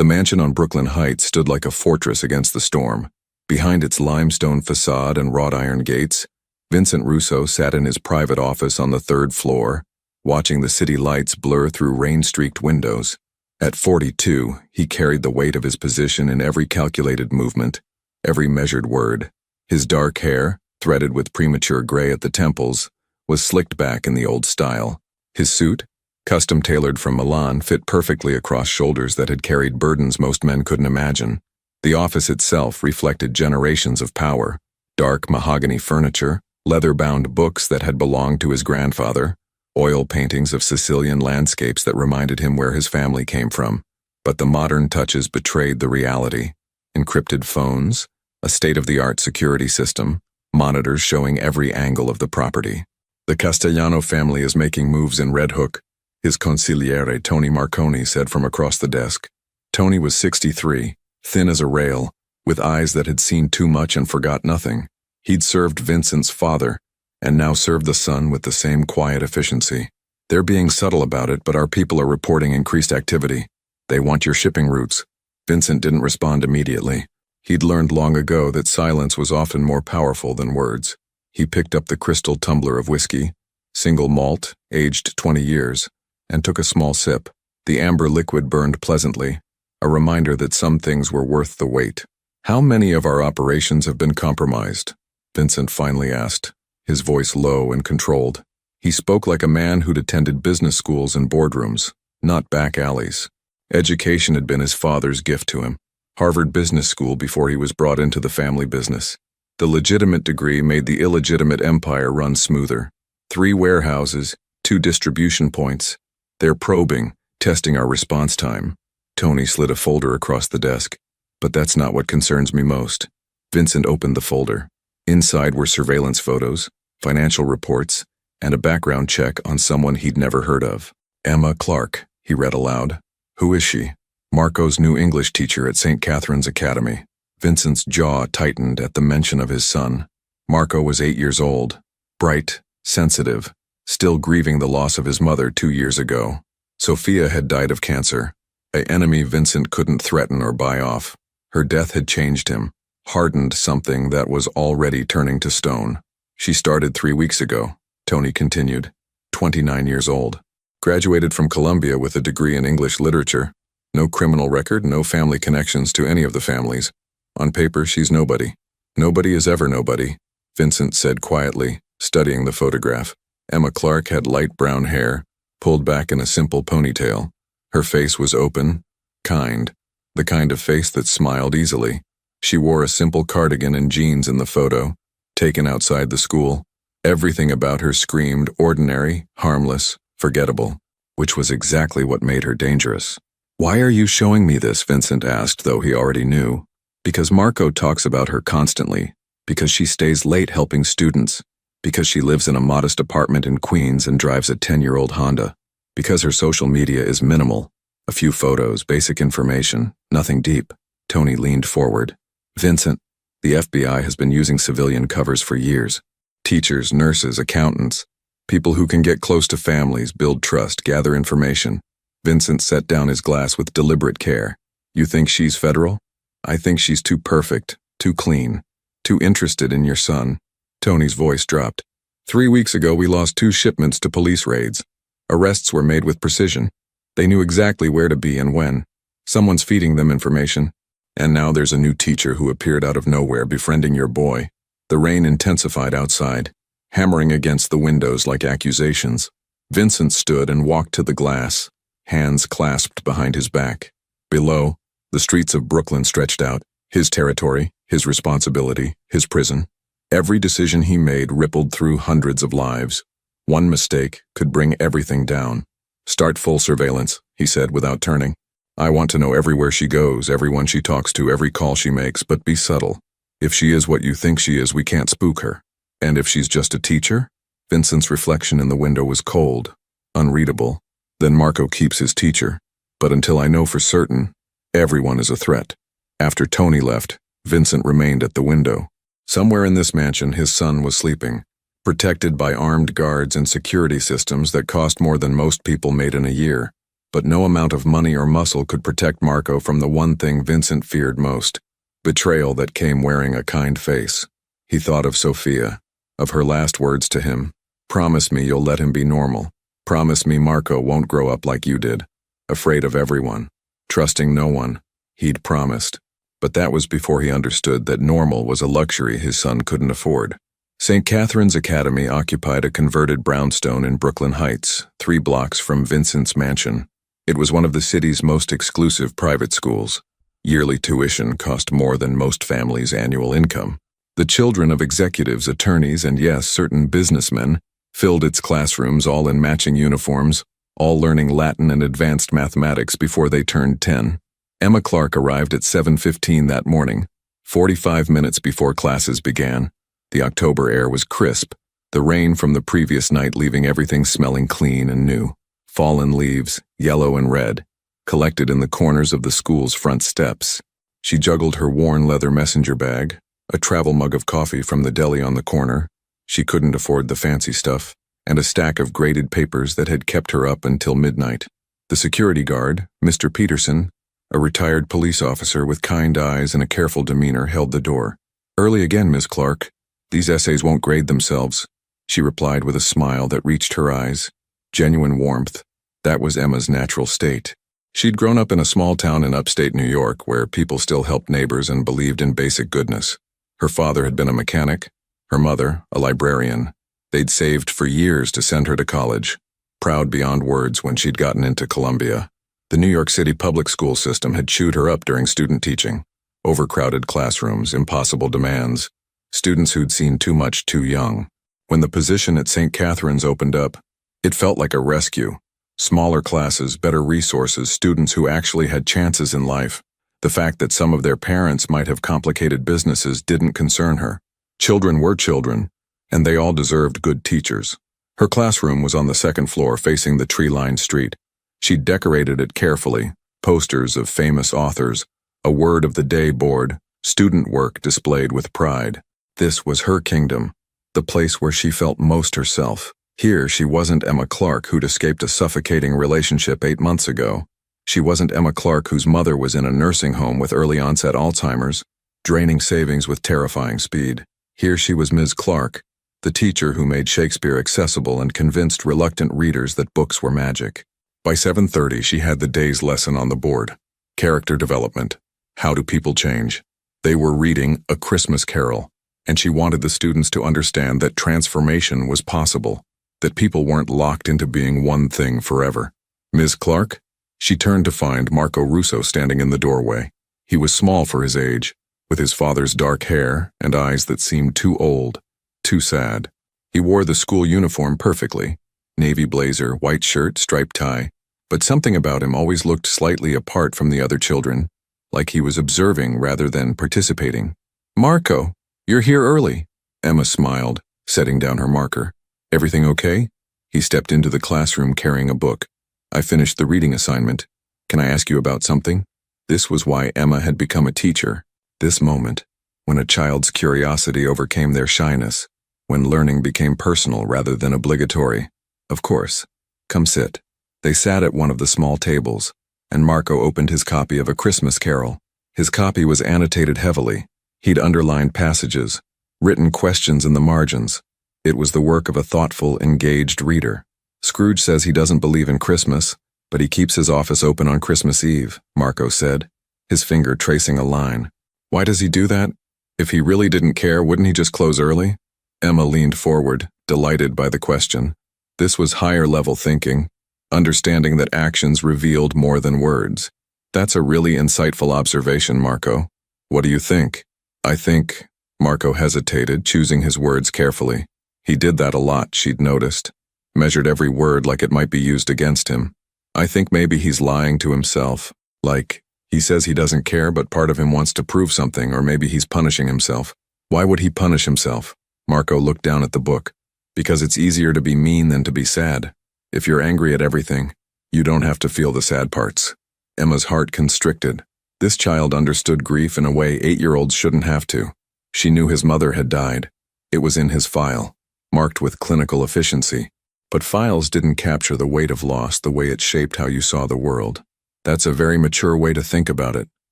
The mansion on Brooklyn Heights stood like a fortress against the storm. Behind its limestone facade and wrought iron gates, Vincent Russo sat in his private office on the third floor, watching the city lights blur through rain-streaked windows. At 42, he carried the weight of his position in every calculated movement, every measured word. His dark hair, threaded with premature gray at the temples, was slicked back in the old style. His suit, custom-tailored from Milan, fit perfectly across shoulders that had carried burdens most men couldn't imagine. The office itself reflected generations of power: dark mahogany furniture, leather-bound books that had belonged to his grandfather, oil paintings of Sicilian landscapes that reminded him where his family came from. But the modern touches betrayed the reality. Encrypted phones, a state-of-the-art security system, monitors showing every angle of the property. The Castellano family is making moves in Red Hook, his consigliere Tony Marconi said from across the desk. Tony was 63, thin as a rail, with eyes that had seen too much and forgot nothing. He'd served Vincent's father, and now served the son with the same quiet efficiency. They're being subtle about it, but our people are reporting increased activity. They want your shipping routes. Vincent didn't respond immediately. He'd learned long ago that silence was often more powerful than words. He picked up the crystal tumbler of whiskey, single malt, aged 20 years, and took a small sip. The amber liquid burned pleasantly, a reminder that some things were worth the wait. "How many of our operations have been compromised?" Vincent finally asked, his voice low and controlled. He spoke like a man who'd attended business schools and boardrooms, not back alleys. Education had been his father's gift to him. Harvard Business School before he was brought into the family business. The legitimate degree made the illegitimate empire run smoother. 3 warehouses, 2 distribution points. They're probing, testing our response time. Tony slid a folder across the desk. But that's not what concerns me most. Vincent opened the folder. Inside were surveillance photos, financial reports, and a background check on someone he'd never heard of. "Emma Clark," he read aloud. "Who is she?" "Marco's new English teacher at St. Catherine's Academy." Vincent's jaw tightened at the mention of his son. Marco was 8 years old, bright, sensitive, still grieving the loss of his mother 2 years ago. Sophia had died of cancer, an enemy Vincent couldn't threaten or buy off. Her death had changed him, hardened something that was already turning to stone. "She started 3 weeks ago," Tony continued, 29 years old. "Graduated from Columbia with a degree in English literature. No criminal record, no family connections to any of the families. On paper, she's nobody. Nobody is ever nobody," Vincent said quietly, studying the photograph. Emma Clark had light brown hair, pulled back in a simple ponytail. Her face was open, kind, the kind of face that smiled easily. She wore a simple cardigan and jeans in the photo, taken outside the school. Everything about her screamed ordinary, harmless, forgettable, which was exactly what made her dangerous. "Why are you showing me this?" Vincent asked, though he already knew. "Because Marco talks about her constantly, because she stays late helping students, because she lives in a modest apartment in Queens and drives a 10-year-old Honda, because her social media is minimal, a few photos, basic information, nothing deep." Tony leaned forward. "Vincent, the FBI has been using civilian covers for years. Teachers, nurses, accountants, people who can get close to families, build trust, gather information." Vincent set down his glass with deliberate care. "You think she's federal? I think she's too perfect, too clean, too interested in your son." Tony's voice dropped. 3 weeks ago, we lost 2 shipments to police raids. Arrests were made with precision. They knew exactly where to be and when. Someone's feeding them information. And now there's a new teacher who appeared out of nowhere befriending your boy. The rain intensified outside, hammering against the windows like accusations. Vincent stood and walked to the glass, hands clasped behind his back. Below, the streets of Brooklyn stretched out, his territory, his responsibility, his prison. Every decision he made rippled through hundreds of lives. One mistake could bring everything down. "Start full surveillance," he said without turning. "I want to know everywhere she goes, everyone she talks to, every call she makes, but be subtle. If she is what you think she is, we can't spook her. And if she's just a teacher?" Vincent's reflection in the window was cold, unreadable. "Then Marco keeps his teacher. But until I know for certain, everyone is a threat." After Tony left, Vincent remained at the window. Somewhere in this mansion, his son was sleeping, protected by armed guards and security systems that cost more than most people made in a year. But no amount of money or muscle could protect Marco from the one thing Vincent feared most: betrayal that came wearing a kind face. He thought of Sophia, of her last words to him. "Promise me you'll let him be normal. Promise me Marco won't grow up like you did, afraid of everyone, trusting no one." He'd promised. But that was before he understood that normal was a luxury his son couldn't afford. St. Catherine's Academy occupied a converted brownstone in Brooklyn Heights, 3 blocks from Vincent's mansion. It was one of the city's most exclusive private schools. Yearly tuition cost more than most families' annual income. The children of executives, attorneys, and yes, certain businessmen filled its classrooms, all in matching uniforms, all learning Latin and advanced mathematics before they turned 10. Emma Clark arrived at 7:15 that morning, 45 minutes before classes began. The October air was crisp, the rain from the previous night leaving everything smelling clean and new. Fallen leaves, yellow and red, collected in the corners of the school's front steps. She juggled her worn leather messenger bag, a travel mug of coffee from the deli on the corner — she couldn't afford the fancy stuff — and a stack of graded papers that had kept her up until midnight. The security guard, Mr. Peterson, a retired police officer with kind eyes and a careful demeanor, held the door. "Early again, Miss Clark. These essays won't grade themselves," she replied with a smile that reached her eyes. Genuine warmth. That was Emma's natural state. She'd grown up in a small town in upstate New York where people still helped neighbors and believed in basic goodness. Her father had been a mechanic, her mother a librarian. They'd saved for years to send her to college, proud beyond words when she'd gotten into Columbia. The New York City public school system had chewed her up during student teaching. Overcrowded classrooms, impossible demands, students who'd seen too much too young. When the position at St. Catherine's opened up, it felt like a rescue. Smaller classes, better resources, students who actually had chances in life. The fact that some of their parents might have complicated businesses didn't concern her. Children were children, and they all deserved good teachers. Her classroom was on the 2nd floor facing the tree-lined street. She'd decorated it carefully, posters of famous authors, a word of the day board, student work displayed with pride. This was her kingdom, the place where she felt most herself. Here she wasn't Emma Clark who'd escaped a suffocating relationship 8 months ago. She wasn't Emma Clark whose mother was in a nursing home with early-onset Alzheimer's, draining savings with terrifying speed. Here she was Ms. Clark, the teacher who made Shakespeare accessible and convinced reluctant readers that books were magic. By 7:30 she had the day's lesson on the board. Character development. How do people change? They were reading A Christmas Carol, and she wanted the students to understand that transformation was possible, that people weren't locked into being one thing forever. "Ms. Clark?" She turned to find Marco Russo standing in the doorway. He was small for his age, with his father's dark hair and eyes that seemed too old, too sad. He wore the school uniform perfectly, navy blazer, white shirt, striped tie, but something about him always looked slightly apart from the other children, like he was observing rather than participating. "Marco, you're here early." Emma smiled, setting down her marker. "Everything okay?" He stepped into the classroom carrying a book. "I finished the reading assignment. Can I ask you about something?" This was why Emma had become a teacher. This moment, when a child's curiosity overcame their shyness, when learning became personal rather than obligatory. "Of course. Come sit." They sat at one of the small tables, and Marco opened his copy of A Christmas Carol. His copy was annotated heavily. He'd underlined passages, written questions in the margins. It was the work of a thoughtful, engaged reader. "Scrooge says he doesn't believe in Christmas, but he keeps his office open on Christmas Eve," Marco said, his finger tracing a line. "Why does he do that? If he really didn't care, wouldn't he just close early?" Emma leaned forward, delighted by the question. This was higher-level thinking, understanding that actions revealed more than words. "That's a really insightful observation, Marco. What do you think?" "I think—" Marco hesitated, choosing his words carefully. He did that a lot, she'd noticed. Measured every word like it might be used against him. "I think maybe he's lying to himself. Like, he says he doesn't care, but part of him wants to prove something, or maybe he's punishing himself." "Why would he punish himself?" Marco looked down at the book. "Because it's easier to be mean than to be sad. If you're angry at everything, you don't have to feel the sad parts." Emma's heart constricted. This child understood grief in a way 8-year-olds shouldn't have to. She knew his mother had died. It was in his file, marked with clinical efficiency. But files didn't capture the weight of loss the way it shaped how you saw the world. That's a very mature way to think about it,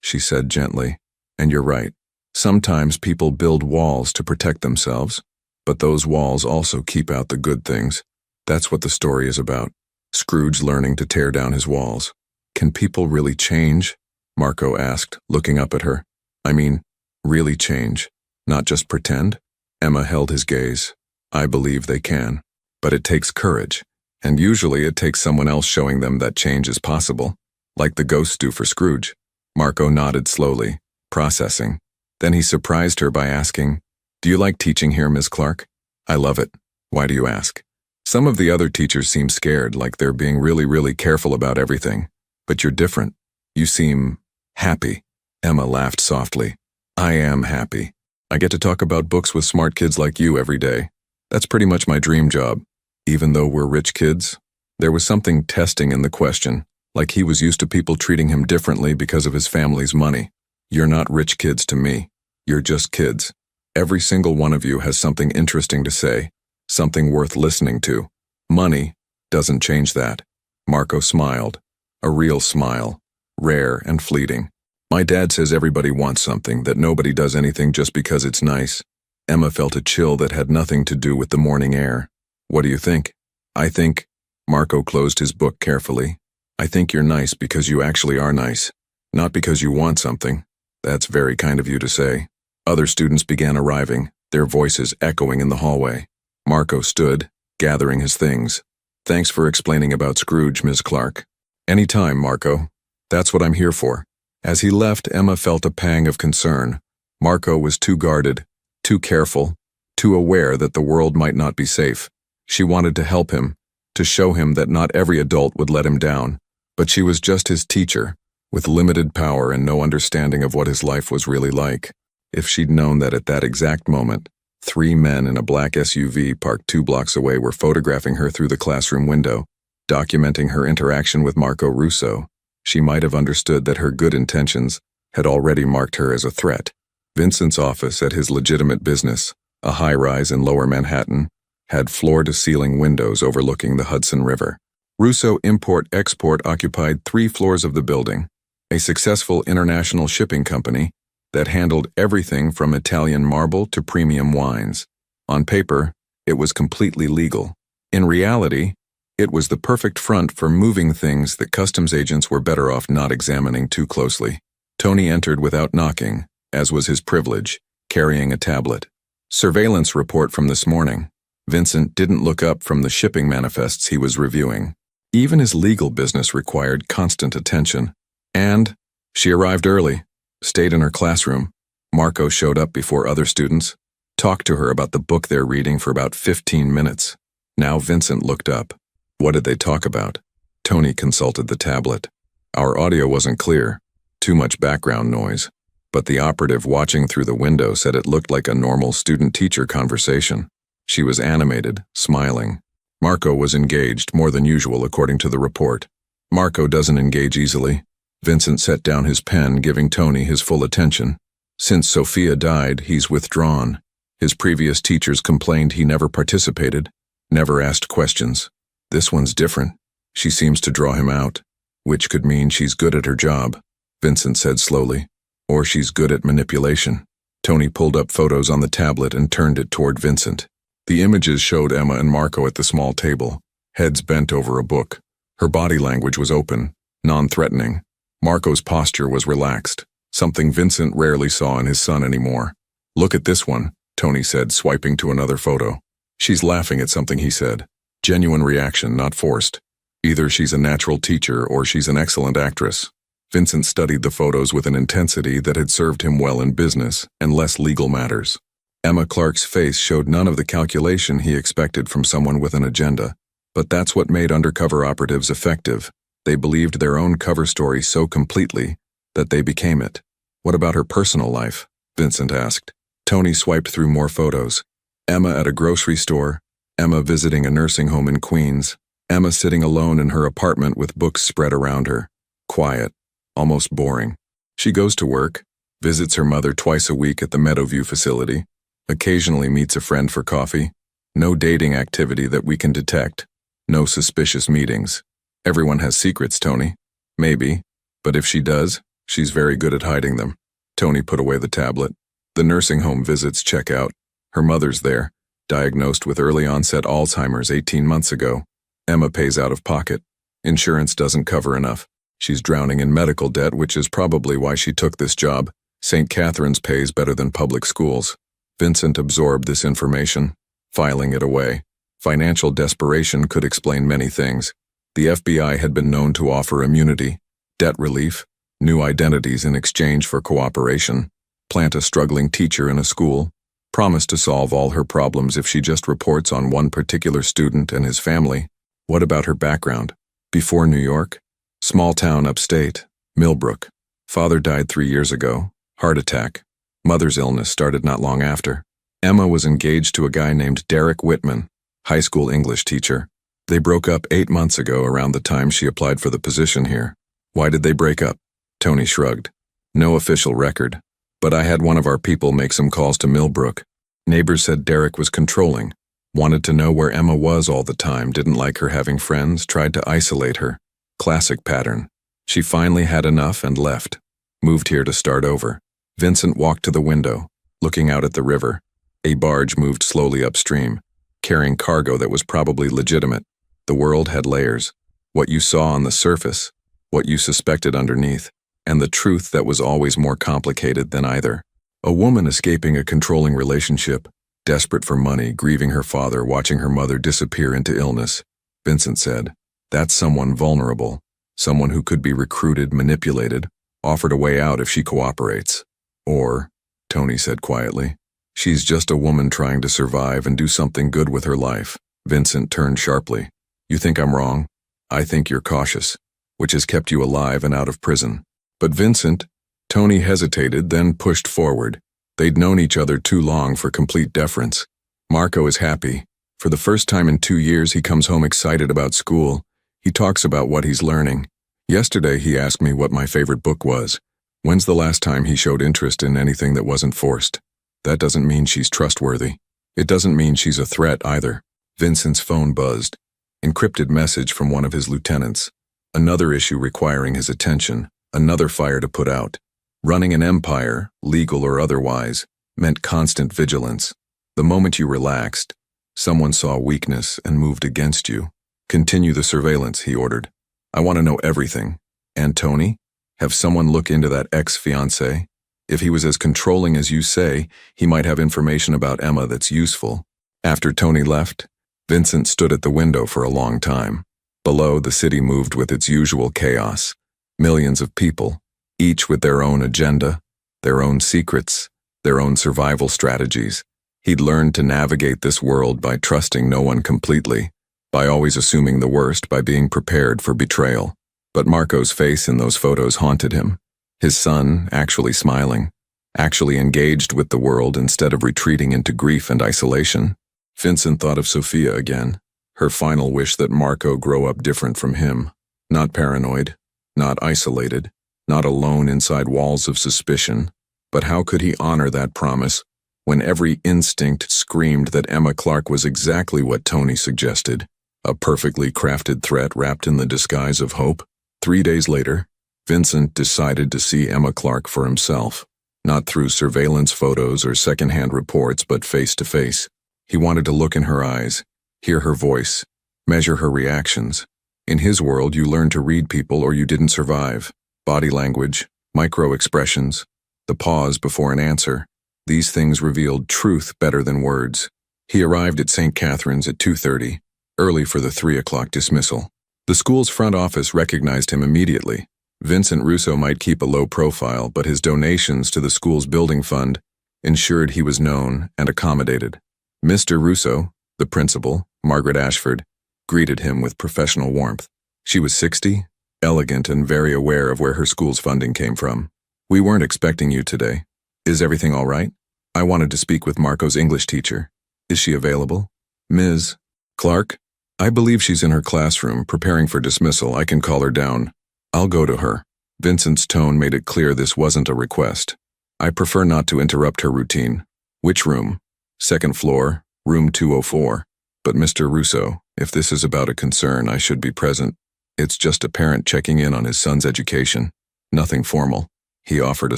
she said gently. And you're right. Sometimes people build walls to protect themselves, but those walls also keep out the good things. That's what the story is about. Scrooge learning to tear down his walls. Can people really change? Marco asked, looking up at her. I mean, really change, not just pretend? Emma held his gaze. I believe they can. But it takes courage, and usually it takes someone else showing them that change is possible, like the ghosts do for Scrooge. Marco nodded slowly, processing. Then he surprised her by asking, Do you like teaching here, Miss Clark? I love it. Why do you ask? Some of the other teachers seem scared, like they're being really careful about everything. But you're different. You seem happy. Emma laughed softly. I am happy. I get to talk about books with smart kids like you every day. That's pretty much my dream job. Even though we're rich kids, there was something testing in the question, like he was used to people treating him differently because of his family's money. You're not rich kids to me. You're just kids. Every single one of you has something interesting to say, something worth listening to. Money doesn't change that. Marco smiled. A real smile, rare and fleeting. My dad says everybody wants something, that nobody does anything just because it's nice. Emma felt a chill that had nothing to do with the morning air. What do you think? I think, Marco closed his book carefully. I think you're nice because you actually are nice, not because you want something. That's very kind of you to say. Other students began arriving, their voices echoing in the hallway. Marco stood, gathering his things. Thanks for explaining about Scrooge, Ms. Clark. Any time, Marco. That's what I'm here for. As he left, Emma felt a pang of concern. Marco was too guarded, too careful, too aware that the world might not be safe. She wanted to help him, to show him that not every adult would let him down. But she was just his teacher, with limited power and no understanding of what his life was really like. If she'd known that at that exact moment, 3 men in a black SUV parked 2 blocks away were photographing her through the classroom window, documenting her interaction with Marco Russo, she might have understood that her good intentions had already marked her as a threat. Vincent's office at his legitimate business, a high-rise in Lower Manhattan, had floor-to-ceiling windows overlooking the Hudson River. Russo Import-Export occupied 3 floors of the building, a successful international shipping company that handled everything from Italian marble to premium wines. On paper, it was completely legal. In reality, it was the perfect front for moving things that customs agents were better off not examining too closely. Tony entered without knocking, as was his privilege, carrying a tablet. Surveillance report from this morning. Vincent didn't look up from the shipping manifests he was reviewing. Even his legal business required constant attention. And she arrived early, stayed in her classroom. Marco showed up before other students, talked to her about the book they're reading for about 15 minutes. Now Vincent looked up. What did they talk about? Tony consulted the tablet. Our audio wasn't clear, too much background noise, but the operative watching through the window said it looked like a normal student-teacher conversation. She was animated, smiling. Marco was engaged more than usual according to the report. Marco doesn't engage easily. Vincent set down his pen, giving Tony his full attention. Since Sophia died, he's withdrawn. His previous teachers complained he never participated, never asked questions. This one's different. She seems to draw him out, which could mean she's good at her job, Vincent said slowly, or she's good at manipulation. Tony pulled up photos on the tablet and turned it toward Vincent. The images showed Emma and Marco at the small table, heads bent over a book. Her body language was open, non-threatening. Marco's posture was relaxed, something Vincent rarely saw in his son anymore. Look at this one, Tony said, swiping to another photo. She's laughing at something he said. Genuine reaction, not forced. Either she's a natural teacher or she's an excellent actress. Vincent studied the photos with an intensity that had served him well in business and less legal matters. Emma Clark's face showed none of the calculation he expected from someone with an agenda. But that's what made undercover operatives effective. They believed their own cover story so completely that they became it. What about her personal life? Vincent asked. Tony swiped through more photos. Emma at a grocery store, Emma visiting a nursing home in Queens, Emma sitting alone in her apartment with books spread around her. Quiet, almost boring. She goes to work, visits her mother twice a week at the Meadowview facility, occasionally meets a friend for coffee. No dating activity that we can detect. No suspicious meetings. Everyone has secrets, Tony. Maybe, but if she does, she's very good at hiding them. Tony put away the tablet. The nursing home visits check out. Her mother's there, diagnosed with early onset Alzheimer's 18 months ago. Emma pays out of pocket. Insurance doesn't cover enough. She's drowning in medical debt, which is probably why she took this job. St. Catherine's pays better than public schools. Vincent absorbed this information, filing it away. Financial desperation could explain many things. The FBI had been known to offer immunity, debt relief, new identities in exchange for cooperation, plant a struggling teacher in a school, promise to solve all her problems if she just reports on one particular student and his family. What about her background? Before New York? Small town upstate, Millbrook. Father died 3 years ago, heart attack. Mother's illness started not long after. Emma was engaged to a guy named Derek Whitman, high school English teacher. They broke up 8 months ago around the time she applied for the position here. Why did they break up? Tony shrugged. No official record, but I had one of our people make some calls to Millbrook. Neighbors said Derek was controlling, wanted to know where Emma was all the time, didn't like her having friends, tried to isolate her. Classic pattern. She finally had enough and left. Moved here to start over. Vincent walked to the window, looking out at the river. A barge moved slowly upstream, carrying cargo that was probably legitimate. The world had layers. What you saw on the surface, what you suspected underneath, and the truth that was always more complicated than either. A woman escaping a controlling relationship, desperate for money, grieving her father, watching her mother disappear into illness. Vincent said, that's someone vulnerable, someone who could be recruited, manipulated, offered a way out if she cooperates. Or, Tony said quietly, she's just a woman trying to survive and do something good with her life. Vincent turned sharply. You think I'm wrong? I think you're cautious, which has kept you alive and out of prison. But Vincent, Tony hesitated, then pushed forward. They'd known each other too long for complete deference. Marco is happy. For the first time in 2 years, he comes home excited about school. He talks about what he's learning. Yesterday, he asked me what my favorite book was. When's the last time he showed interest in anything that wasn't forced? That doesn't mean she's trustworthy. It doesn't mean she's a threat either. Vincent's phone buzzed. Encrypted message from one of his lieutenants. Another issue requiring his attention. Another fire to put out. Running an empire, legal or otherwise, meant constant vigilance. The moment you relaxed, someone saw weakness and moved against you. Continue the surveillance, he ordered. I want to know everything. And Tony? Have someone look into that ex-fiancé? If he was as controlling as you say, he might have information about Emma that's useful. After Tony left, Vincent stood at the window for a long time. Below, the city moved with its usual chaos. Millions of people, each with their own agenda, their own secrets, their own survival strategies. He'd learned to navigate this world by trusting no one completely, by always assuming the worst, by being prepared for betrayal. But Marco's face in those photos haunted him. His son, actually smiling, actually engaged with the world instead of retreating into grief and isolation. Vincent thought of Sophia again, her final wish that Marco grow up different from him, not paranoid, not isolated, not alone inside walls of suspicion. But how could he honor that promise when every instinct screamed that Emma Clark was exactly what Tony suggested, a perfectly crafted threat wrapped in the disguise of hope? 3 days later, Vincent decided to see Emma Clark for himself, not through surveillance photos or secondhand reports, but face to face. He wanted to look in her eyes, hear her voice, measure her reactions. In his world, you learned to read people or you didn't survive. Body language, micro-expressions, the pause before an answer. These things revealed truth better than words. He arrived at St. Catherine's at 2:30, early for the 3 o'clock dismissal. The school's front office recognized him immediately. Vincent Russo might keep a low profile, but his donations to the school's building fund ensured he was known and accommodated. Mr. Russo, the principal, Margaret Ashford, greeted him with professional warmth. She was 60, elegant, and very aware of where her school's funding came from. We weren't expecting you today. Is everything all right? I wanted to speak with Marco's English teacher. Is she available? Ms. Clark? I believe she's in her classroom, preparing for dismissal. I can call her down. I'll go to her. Vincent's tone made it clear this wasn't a request. I prefer not to interrupt her routine. Which room? Second floor, room 204. But Mr. Russo, if this is about a concern, I should be present. It's just a parent checking in on his son's education. Nothing formal. He offered a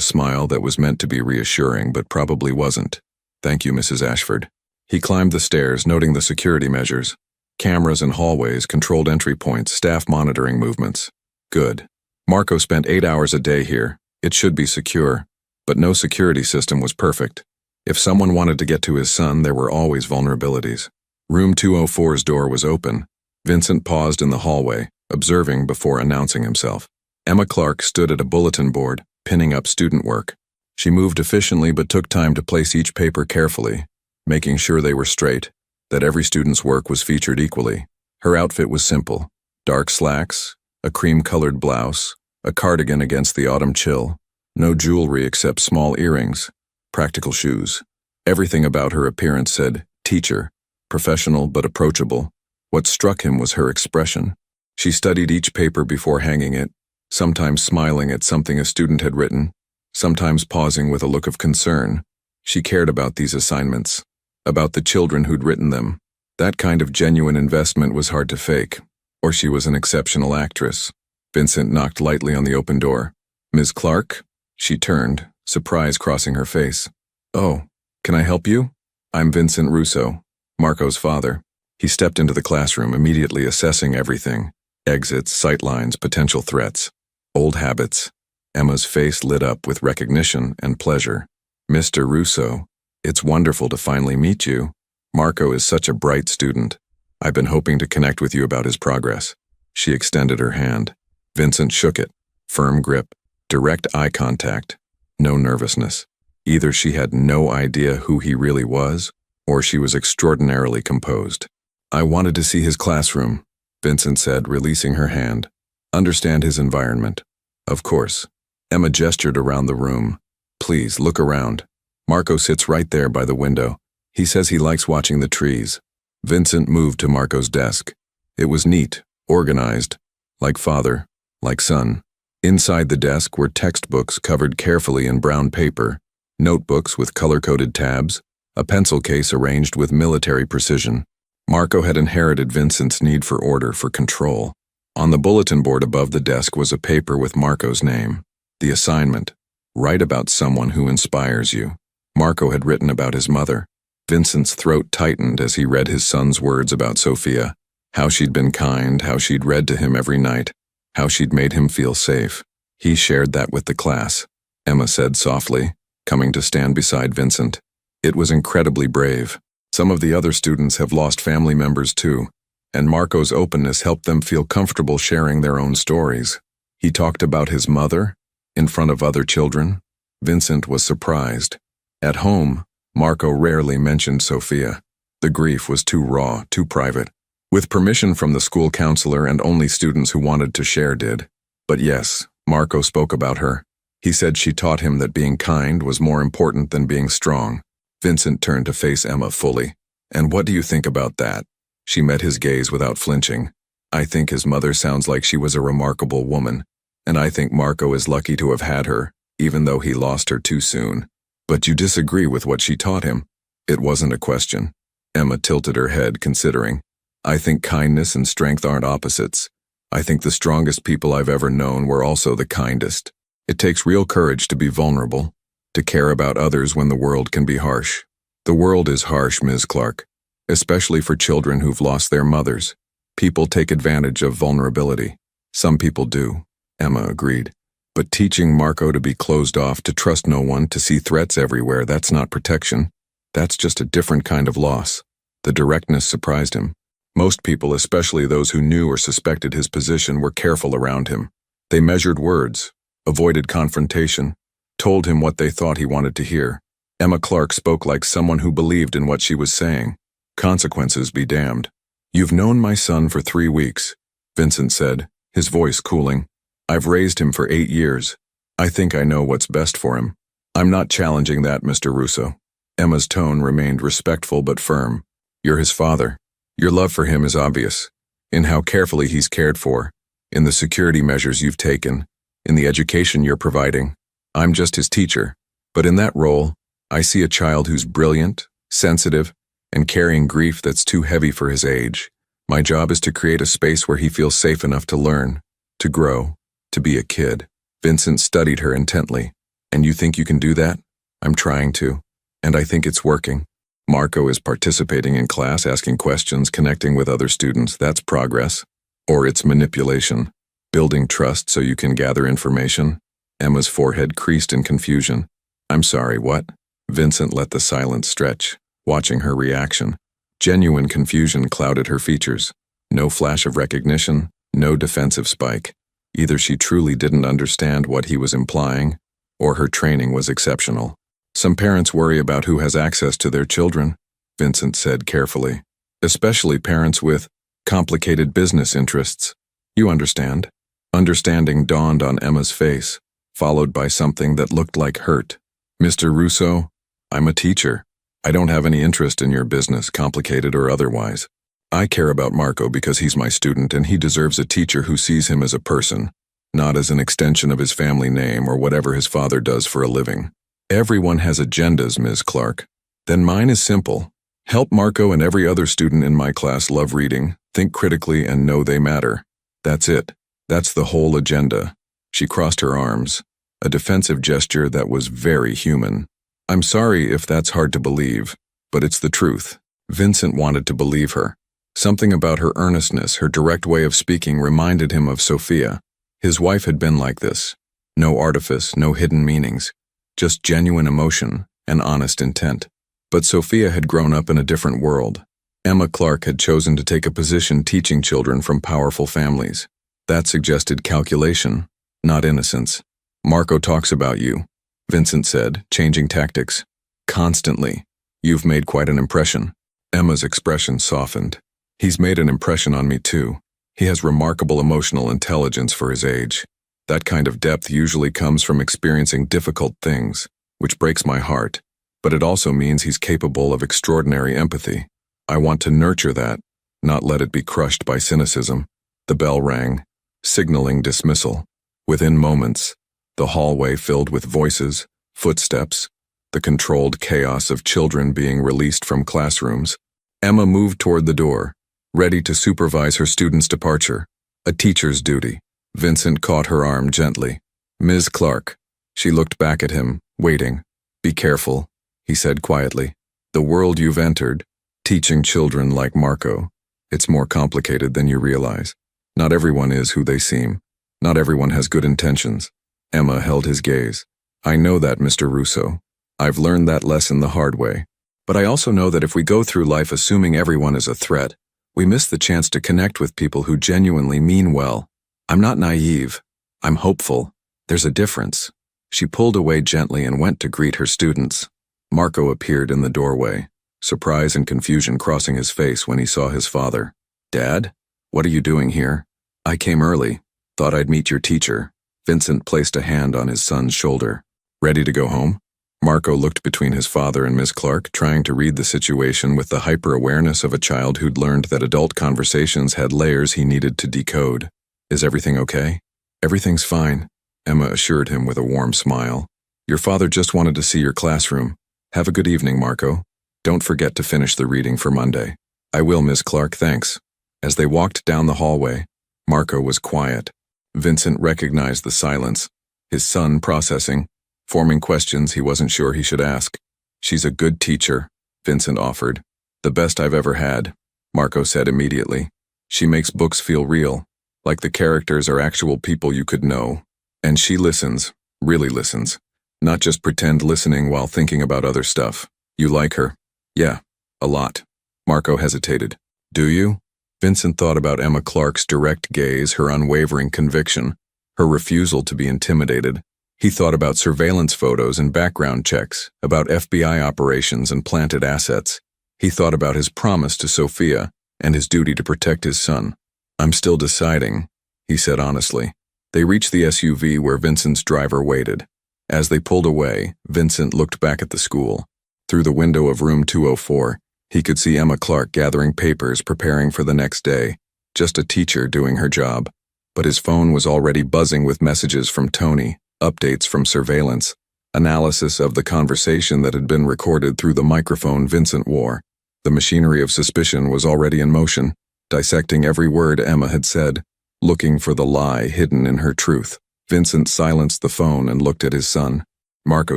smile that was meant to be reassuring, but probably wasn't. Thank you, Mrs. Ashford. He climbed the stairs, noting the security measures. Cameras in hallways, controlled entry points, staff monitoring movements. Good. Marco spent 8 hours a day here. It should be secure. But no security system was perfect. If someone wanted to get to his son, there were always vulnerabilities. Room 204's door was open. Vincent paused in the hallway, observing before announcing himself. Emma Clark stood at a bulletin board, pinning up student work. She moved efficiently but took time to place each paper carefully, making sure they were straight, that every student's work was featured equally. Her outfit was simple: dark slacks, a cream-colored blouse, a cardigan against the autumn chill, no jewelry except small earrings, practical shoes. Everything about her appearance said, teacher, professional but approachable. What struck him was her expression. She studied each paper before hanging it, sometimes smiling at something a student had written, sometimes pausing with a look of concern. She cared about these assignments, about the children who'd written them. That kind of genuine investment was hard to fake, or she was an exceptional actress. Vincent knocked lightly on the open door. Ms. Clark? She turned, surprise crossing her face. Oh, can I help you? I'm Vincent Russo, Marco's father. He stepped into the classroom, immediately assessing everything: exits, sightlines, potential threats, old habits. Emma's face lit up with recognition and pleasure. Mr. Russo, it's wonderful to finally meet you. Marco is such a bright student. I've been hoping to connect with you about his progress. She extended her hand. Vincent shook it. Firm grip, direct eye contact, no nervousness. Either she had no idea who he really was, or she was extraordinarily composed. I wanted to see his classroom, Vincent said, releasing her hand. Understand his environment. Of course. Emma gestured around the room. Please, look around. Marco sits right there by the window. He says he likes watching the trees. Vincent moved to Marco's desk. It was neat, organized, like father, like son. Inside the desk were textbooks covered carefully in brown paper, notebooks with color-coded tabs, a pencil case arranged with military precision. Marco had inherited Vincent's need for order, for control. On the bulletin board above the desk was a paper with Marco's name. The assignment: write about someone who inspires you. Marco had written about his mother. Vincent's throat tightened as he read his son's words about Sophia, how she'd been kind, how she'd read to him every night, how she'd made him feel safe. He shared that with the class, Emma said softly, coming to stand beside Vincent. It was incredibly brave. Some of the other students have lost family members too, and Marco's openness helped them feel comfortable sharing their own stories. He talked about his mother in front of other children. Vincent was surprised. At home, Marco rarely mentioned Sophia. The grief was too raw, too private. With permission from the school counselor, and only students who wanted to share did. But yes, Marco spoke about her. He said she taught him that being kind was more important than being strong. Vincent turned to face Emma fully. And what do you think about that? She met his gaze without flinching. I think his mother sounds like she was a remarkable woman, and I think Marco is lucky to have had her, even though he lost her too soon. But you disagree with what she taught him? It wasn't a question. Emma tilted her head, considering. I think kindness and strength aren't opposites. I think the strongest people I've ever known were also the kindest. It takes real courage to be vulnerable, to care about others when the world can be harsh. The world is harsh, Ms. Clark, especially for children who've lost their mothers. People take advantage of vulnerability. Some people do, Emma agreed. But teaching Marco to be closed off, to trust no one, to see threats everywhere, that's not protection. That's just a different kind of loss. The directness surprised him. Most people, especially those who knew or suspected his position, were careful around him. They measured words, avoided confrontation, told him what they thought he wanted to hear. Emma Clark spoke like someone who believed in what she was saying. Consequences be damned. You've known my son for 3 weeks, Vincent said, his voice cooling. I've raised him for 8 years. I think I know what's best for him. I'm not challenging that, Mr. Russo. Emma's tone remained respectful but firm. You're his father. Your love for him is obvious, in how carefully he's cared for, in the security measures you've taken, in the education you're providing. I'm just his teacher, but in that role, I see a child who's brilliant, sensitive, and carrying grief that's too heavy for his age. My job is to create a space where he feels safe enough to learn, to grow, to be a kid. Vincent studied her intently. And you think you can do that? I'm trying to. And I think it's working. Marco is participating in class, asking questions, connecting with other students. That's progress. Or it's manipulation. Building trust so you can gather information. Emma's forehead creased in confusion. I'm sorry, what? Vincent let the silence stretch, watching her reaction. Genuine confusion clouded her features. No flash of recognition, no defensive spike. Either she truly didn't understand what he was implying, or her training was exceptional. Some parents worry about who has access to their children, Vincent said carefully. Especially parents with complicated business interests. You understand? Understanding dawned on Emma's face, followed by something that looked like hurt. Mr. Russo, I'm a teacher. I don't have any interest in your business, complicated or otherwise. I care about Marco because he's my student and he deserves a teacher who sees him as a person, not as an extension of his family name or whatever his father does for a living. Everyone has agendas, Ms. Clark. Then mine is simple. Help Marco and every other student in my class love reading, think critically, and know they matter. That's it. That's the whole agenda. She crossed her arms, a defensive gesture that was very human. I'm sorry if that's hard to believe, but it's the truth. Vincent wanted to believe her. Something about her earnestness, her direct way of speaking reminded him of Sophia. His wife had been like this. No artifice, no hidden meanings, just genuine emotion and honest intent. But Sophia had grown up in a different world. Emma Clark had chosen to take a position teaching children from powerful families. That suggested calculation, not innocence. Marco talks about you, Vincent said, changing tactics. Constantly. You've made quite an impression. Emma's expression softened. He's made an impression on me too. He has remarkable emotional intelligence for his age. That kind of depth usually comes from experiencing difficult things, which breaks my heart, but it also means he's capable of extraordinary empathy. I want to nurture that, not let it be crushed by cynicism. The bell rang, signaling dismissal. Within moments, the hallway filled with voices, footsteps, the controlled chaos of children being released from classrooms. Emma moved toward the door, ready to supervise her student's departure, a teacher's duty. Vincent caught her arm gently. Ms. Clark. She looked back at him, waiting. Be careful, he said quietly. The world you've entered, teaching children like Marco, it's more complicated than you realize. Not everyone is who they seem. Not everyone has good intentions. Emma held his gaze. I know that, Mr. Russo. I've learned that lesson the hard way. But I also know that if we go through life assuming everyone is a threat, we miss the chance to connect with people who genuinely mean well. I'm not naive. I'm hopeful. There's a difference. She pulled away gently and went to greet her students. Marco appeared in the doorway, surprise and confusion crossing his face when he saw his father. Dad? What are you doing here? I came early. Thought I'd meet your teacher. Vincent placed a hand on his son's shoulder. Ready to go home? Marco looked between his father and Miss Clark, trying to read the situation with the hyper-awareness of a child who'd learned that adult conversations had layers he needed to decode. Is everything okay? Everything's fine, Emma assured him with a warm smile. Your father just wanted to see your classroom. Have a good evening, Marco. Don't forget to finish the reading for Monday. I will, Miss Clark, thanks. As they walked down the hallway, Marco was quiet. Vincent recognized the silence, his son processing, forming questions he wasn't sure he should ask. She's a good teacher, Vincent offered. The best I've ever had, Marco said immediately. She makes books feel real, like the characters are actual people you could know. And she listens, really listens, not just pretend listening while thinking about other stuff. You like her? Yeah, a lot. Marco hesitated. Do you? Vincent thought about Emma Clark's direct gaze, her unwavering conviction, her refusal to be intimidated. He thought about surveillance photos and background checks, about FBI operations and planted assets. He thought about his promise to Sophia and his duty to protect his son. I'm still deciding, he said honestly. They reached the SUV where Vincent's driver waited. As they pulled away, Vincent looked back at the school. Through the window of room 204, he could see Emma Clark gathering papers, preparing for the next day. Just a teacher doing her job. But his phone was already buzzing with messages from Tony, updates from surveillance, analysis of the conversation that had been recorded through the microphone Vincent wore. The machinery of suspicion was already in motion, dissecting every word Emma had said, looking for the lie hidden in her truth. Vincent silenced the phone and looked at his son. Marco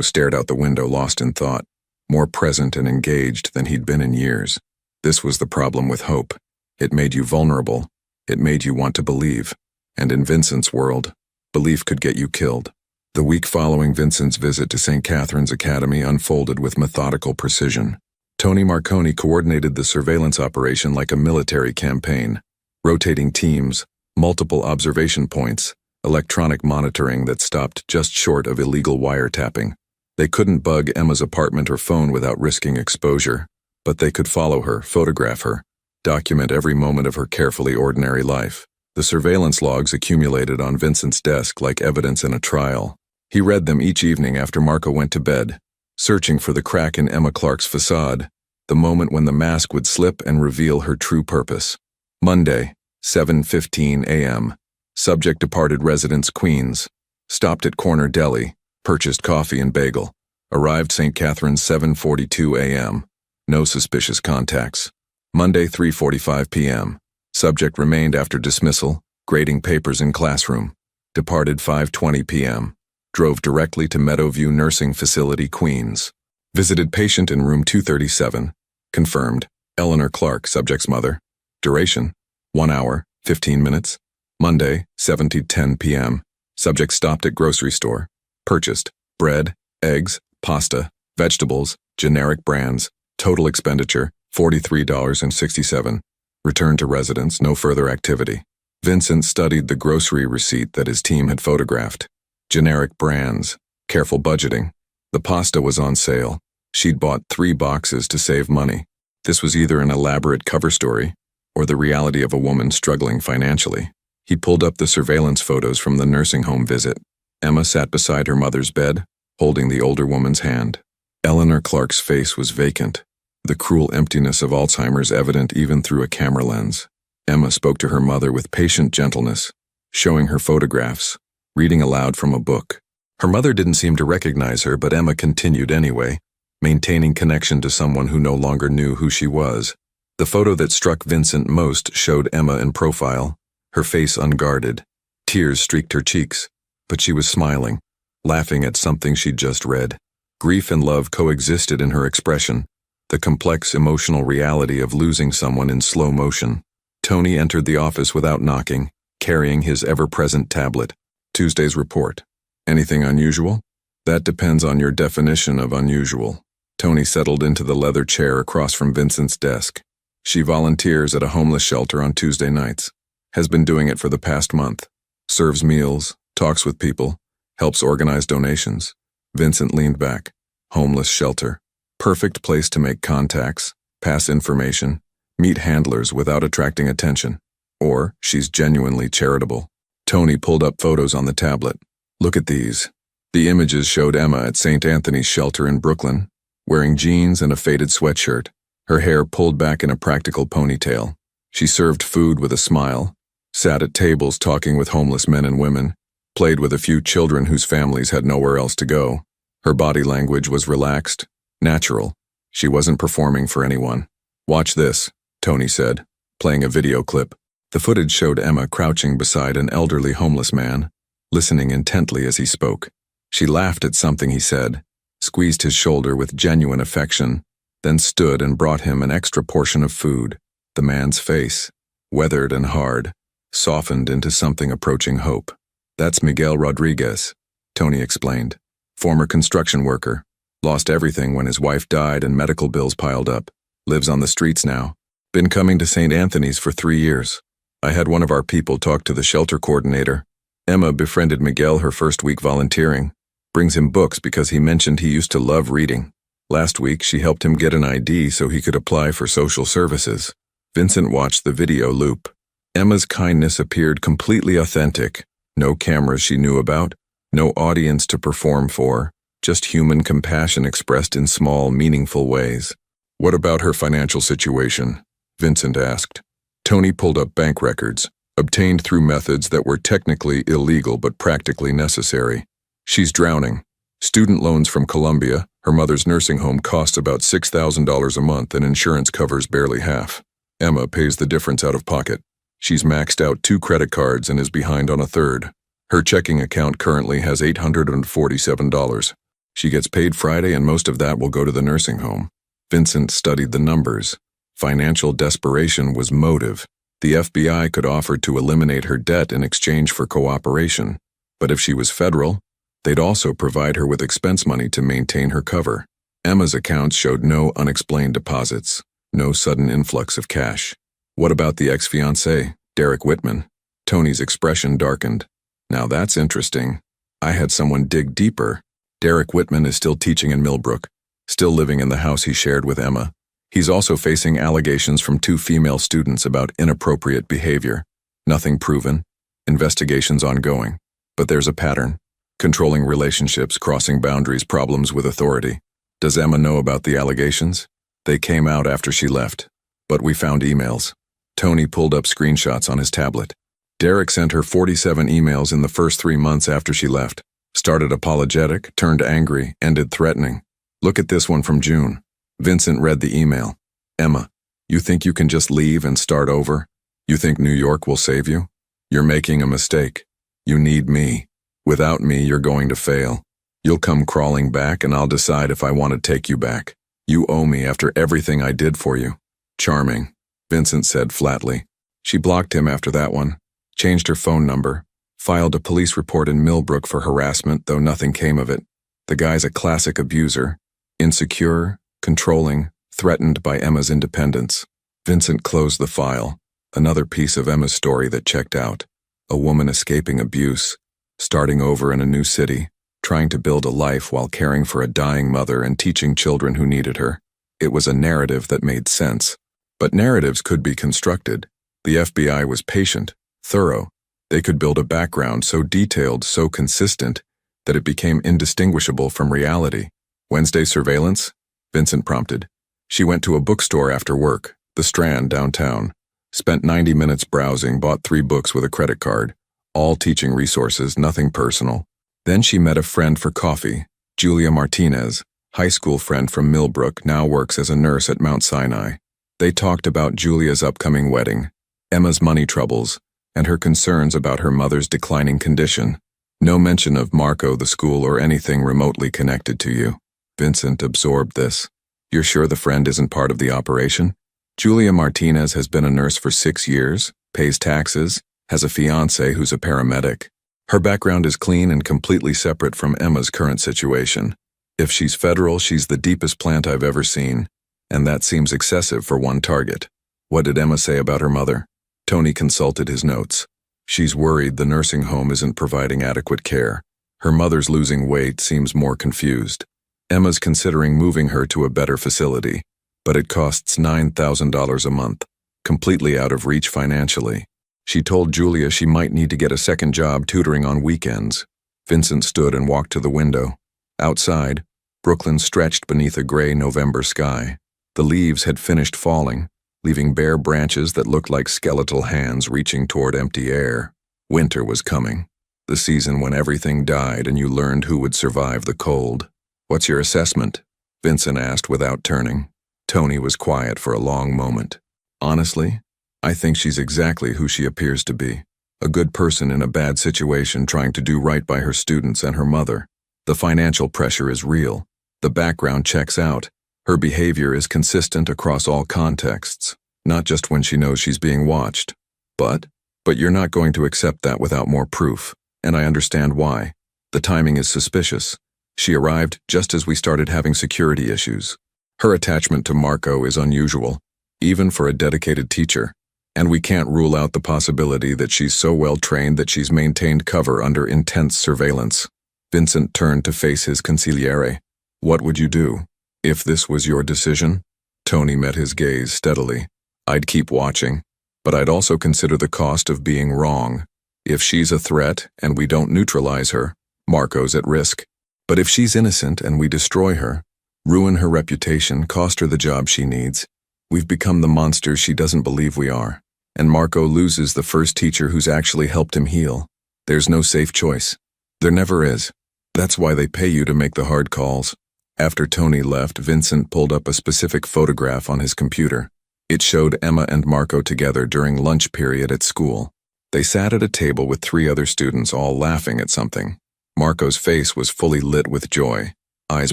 stared out the window, lost in thought, more present and engaged than he'd been in years. This was the problem with hope. It made you vulnerable. It made you want to believe. And in Vincent's world, belief could get you killed. The week following Vincent's visit to St. Catherine's Academy unfolded with methodical precision. Tony Marconi coordinated the surveillance operation like a military campaign. Rotating teams, multiple observation points, electronic monitoring that stopped just short of illegal wiretapping. They couldn't bug Emma's apartment or phone without risking exposure, but they could follow her, photograph her, document every moment of her carefully ordinary life. The surveillance logs accumulated on Vincent's desk like evidence in a trial. He read them each evening after Marco went to bed, searching for the crack in Emma Clark's facade, the moment when the mask would slip and reveal her true purpose. Monday, 7:15 a.m. Subject departed residence Queens. Stopped at Corner Deli, purchased coffee and bagel. Arrived St. Catherine's 7:42 a.m. No suspicious contacts. Monday, 3:45 p.m. Subject remained after dismissal, grading papers in classroom. Departed 5:20 p.m. Drove directly to Meadowview Nursing Facility, Queens. Visited patient in room 237. Confirmed. Eleanor Clark, subject's mother. Duration, 1 hour, 15 minutes. Monday, 7:10 p.m. Subject stopped at grocery store. Purchased bread, eggs, pasta, vegetables, generic brands. Total expenditure, $43.67. Returned to residence, no further activity. Vincent studied the grocery receipt that his team had photographed. Generic brands, careful budgeting. The pasta was on sale. She'd bought 3 boxes to save money. This was either an elaborate cover story or the reality of a woman struggling financially. He pulled up the surveillance photos from the nursing home visit. Emma sat beside her mother's bed, holding the older woman's hand. Eleanor Clark's face was vacant, the cruel emptiness of Alzheimer's evident even through a camera lens. Emma spoke to her mother with patient gentleness, showing her photographs, reading aloud from a book. Her mother didn't seem to recognize her, but Emma continued anyway, maintaining connection to someone who no longer knew who she was. The photo that struck Vincent most showed Emma in profile, her face unguarded. Tears streaked her cheeks, but she was smiling, laughing at something she'd just read. Grief and love coexisted in her expression, the complex emotional reality of losing someone in slow motion. Tony entered the office without knocking, carrying his ever-present tablet. Tuesday's report. Anything unusual? That depends on your definition of unusual. Tony settled into the leather chair across from Vincent's desk. She volunteers at a homeless shelter on Tuesday nights. Has been doing it for the past month. Serves meals, talks with people, helps organize donations. Vincent leaned back. Homeless shelter. Perfect place to make contacts, pass information, meet handlers without attracting attention. Or she's genuinely charitable. Tony pulled up photos on the tablet. Look at these. The images showed Emma at St. Anthony's shelter in Brooklyn, wearing jeans and a faded sweatshirt, her hair pulled back in a practical ponytail. She served food with a smile, sat at tables talking with homeless men and women, played with a few children whose families had nowhere else to go. Her body language was relaxed, natural. She wasn't performing for anyone. Watch this, Tony said, playing a video clip. The footage showed Emma crouching beside an elderly homeless man, listening intently as he spoke. She laughed at something he said, squeezed his shoulder with genuine affection, then stood and brought him an extra portion of food. The man's face, weathered and hard, softened into something approaching hope. That's Miguel Rodriguez, Tony explained. Former construction worker. Lost everything when his wife died and medical bills piled up. Lives on the streets now. Been coming to St. Anthony's for 3 years. I had one of our people talk to the shelter coordinator. Emma befriended Miguel her first week volunteering. Brings him books because he mentioned he used to love reading. Last week, she helped him get an ID so he could apply for social services. Vincent watched the video loop. Emma's kindness appeared completely authentic. No cameras she knew about, no audience to perform for, just human compassion expressed in small, meaningful ways. What about her financial situation? Vincent asked. Tony pulled up bank records, obtained through methods that were technically illegal but practically necessary. She's drowning. Student loans from Colombia. Her mother's nursing home costs about $6,000 a month and insurance covers barely half. Emma pays the difference out of pocket. She's maxed out 2 credit cards and is behind on a third. Her checking account currently has $847. She gets paid Friday and most of that will go to the nursing home. Vincent studied the numbers. Financial desperation was motive. The FBI could offer to eliminate her debt in exchange for cooperation. But if she was federal, they'd also provide her with expense money to maintain her cover. Emma's accounts showed no unexplained deposits, no sudden influx of cash. What about the ex-fiancé, Derek Whitman? Tony's expression darkened. Now that's interesting. I had someone dig deeper. Derek Whitman is still teaching in Millbrook, still living in the house he shared with Emma. He's also facing allegations from 2 female students about inappropriate behavior. Nothing proven, investigations ongoing. But there's a pattern. Controlling relationships, crossing boundaries, problems with authority. Does Emma know about the allegations? They came out after she left. But we found emails. Tony pulled up screenshots on his tablet. Derek sent her 47 emails in the first 3 months after she left. Started apologetic, turned angry, ended threatening. Look at this one from June. Vincent read the email. Emma, you think you can just leave and start over? You think New York will save you? You're making a mistake. You need me. Without me, you're going to fail. You'll come crawling back and I'll decide if I want to take you back. You owe me after everything I did for you. Charming, Vincent said flatly. She blocked him after that one, changed her phone number, filed a police report in Millbrook for harassment, though nothing came of it. The guy's a classic abuser, insecure, controlling, threatened by Emma's independence. Vincent closed the file, another piece of Emma's story that checked out. A woman escaping abuse, starting over in a new city, trying to build a life while caring for a dying mother and teaching children who needed her. It was a narrative that made sense. But narratives could be constructed. The FBI was patient, thorough. They could build a background so detailed, so consistent, that it became indistinguishable from reality. Wednesday surveillance? Vincent prompted. She went to a bookstore after work, the Strand downtown. Spent 90 minutes browsing, bought 3 books with a credit card. All teaching resources, nothing personal. Then she met a friend for coffee, Julia Martinez, high school friend from Millbrook, now works as a nurse at Mount Sinai. They talked about Julia's upcoming wedding, Emma's money troubles, and her concerns about her mother's declining condition. No mention of Marco, the school, or anything remotely connected to you. Vincent absorbed this. You're sure the friend isn't part of the operation? Julia Martinez has been a nurse for 6 years, pays taxes, has a fiancé who's a paramedic. Her background is clean and completely separate from Emma's current situation. If she's federal, she's the deepest plant I've ever seen, and that seems excessive for one target. What did Emma say about her mother? Tony consulted his notes. She's worried the nursing home isn't providing adequate care. Her mother's losing weight, seems more confused. Emma's considering moving her to a better facility, but it costs $9,000 a month, completely out of reach financially. She told Julia she might need to get a second job tutoring on weekends. Vincent stood and walked to the window. Outside, Brooklyn stretched beneath a gray November sky. The leaves had finished falling, leaving bare branches that looked like skeletal hands reaching toward empty air. Winter was coming, the season when everything died and you learned who would survive the cold. What's your assessment? Vincent asked without turning. Tony was quiet for a long moment. Honestly, I think she's exactly who she appears to be. A good person in a bad situation trying to do right by her students and her mother. The financial pressure is real. The background checks out. Her behavior is consistent across all contexts, not just when she knows she's being watched. But you're not going to accept that without more proof, and I understand why. The timing is suspicious. She arrived just as we started having security issues. Her attachment to Marco is unusual, even for a dedicated teacher. And we can't rule out the possibility that she's so well trained that she's maintained cover under intense surveillance. Vincent turned to face his consigliere. What would you do? If this was your decision? Tony met his gaze steadily. I'd keep watching, but I'd also consider the cost of being wrong. If she's a threat and we don't neutralize her, Marco's at risk. But if she's innocent and we destroy her, ruin her reputation, cost her the job she needs, we've become the monsters she doesn't believe we are. And Marco loses the first teacher who's actually helped him heal. There's no safe choice. There never is. That's why they pay you to make the hard calls. After Tony left, Vincent pulled up a specific photograph on his computer. It showed Emma and Marco together during lunch period at school. They sat at a table with 3 other students, all laughing at something. Marco's face was fully lit with joy, eyes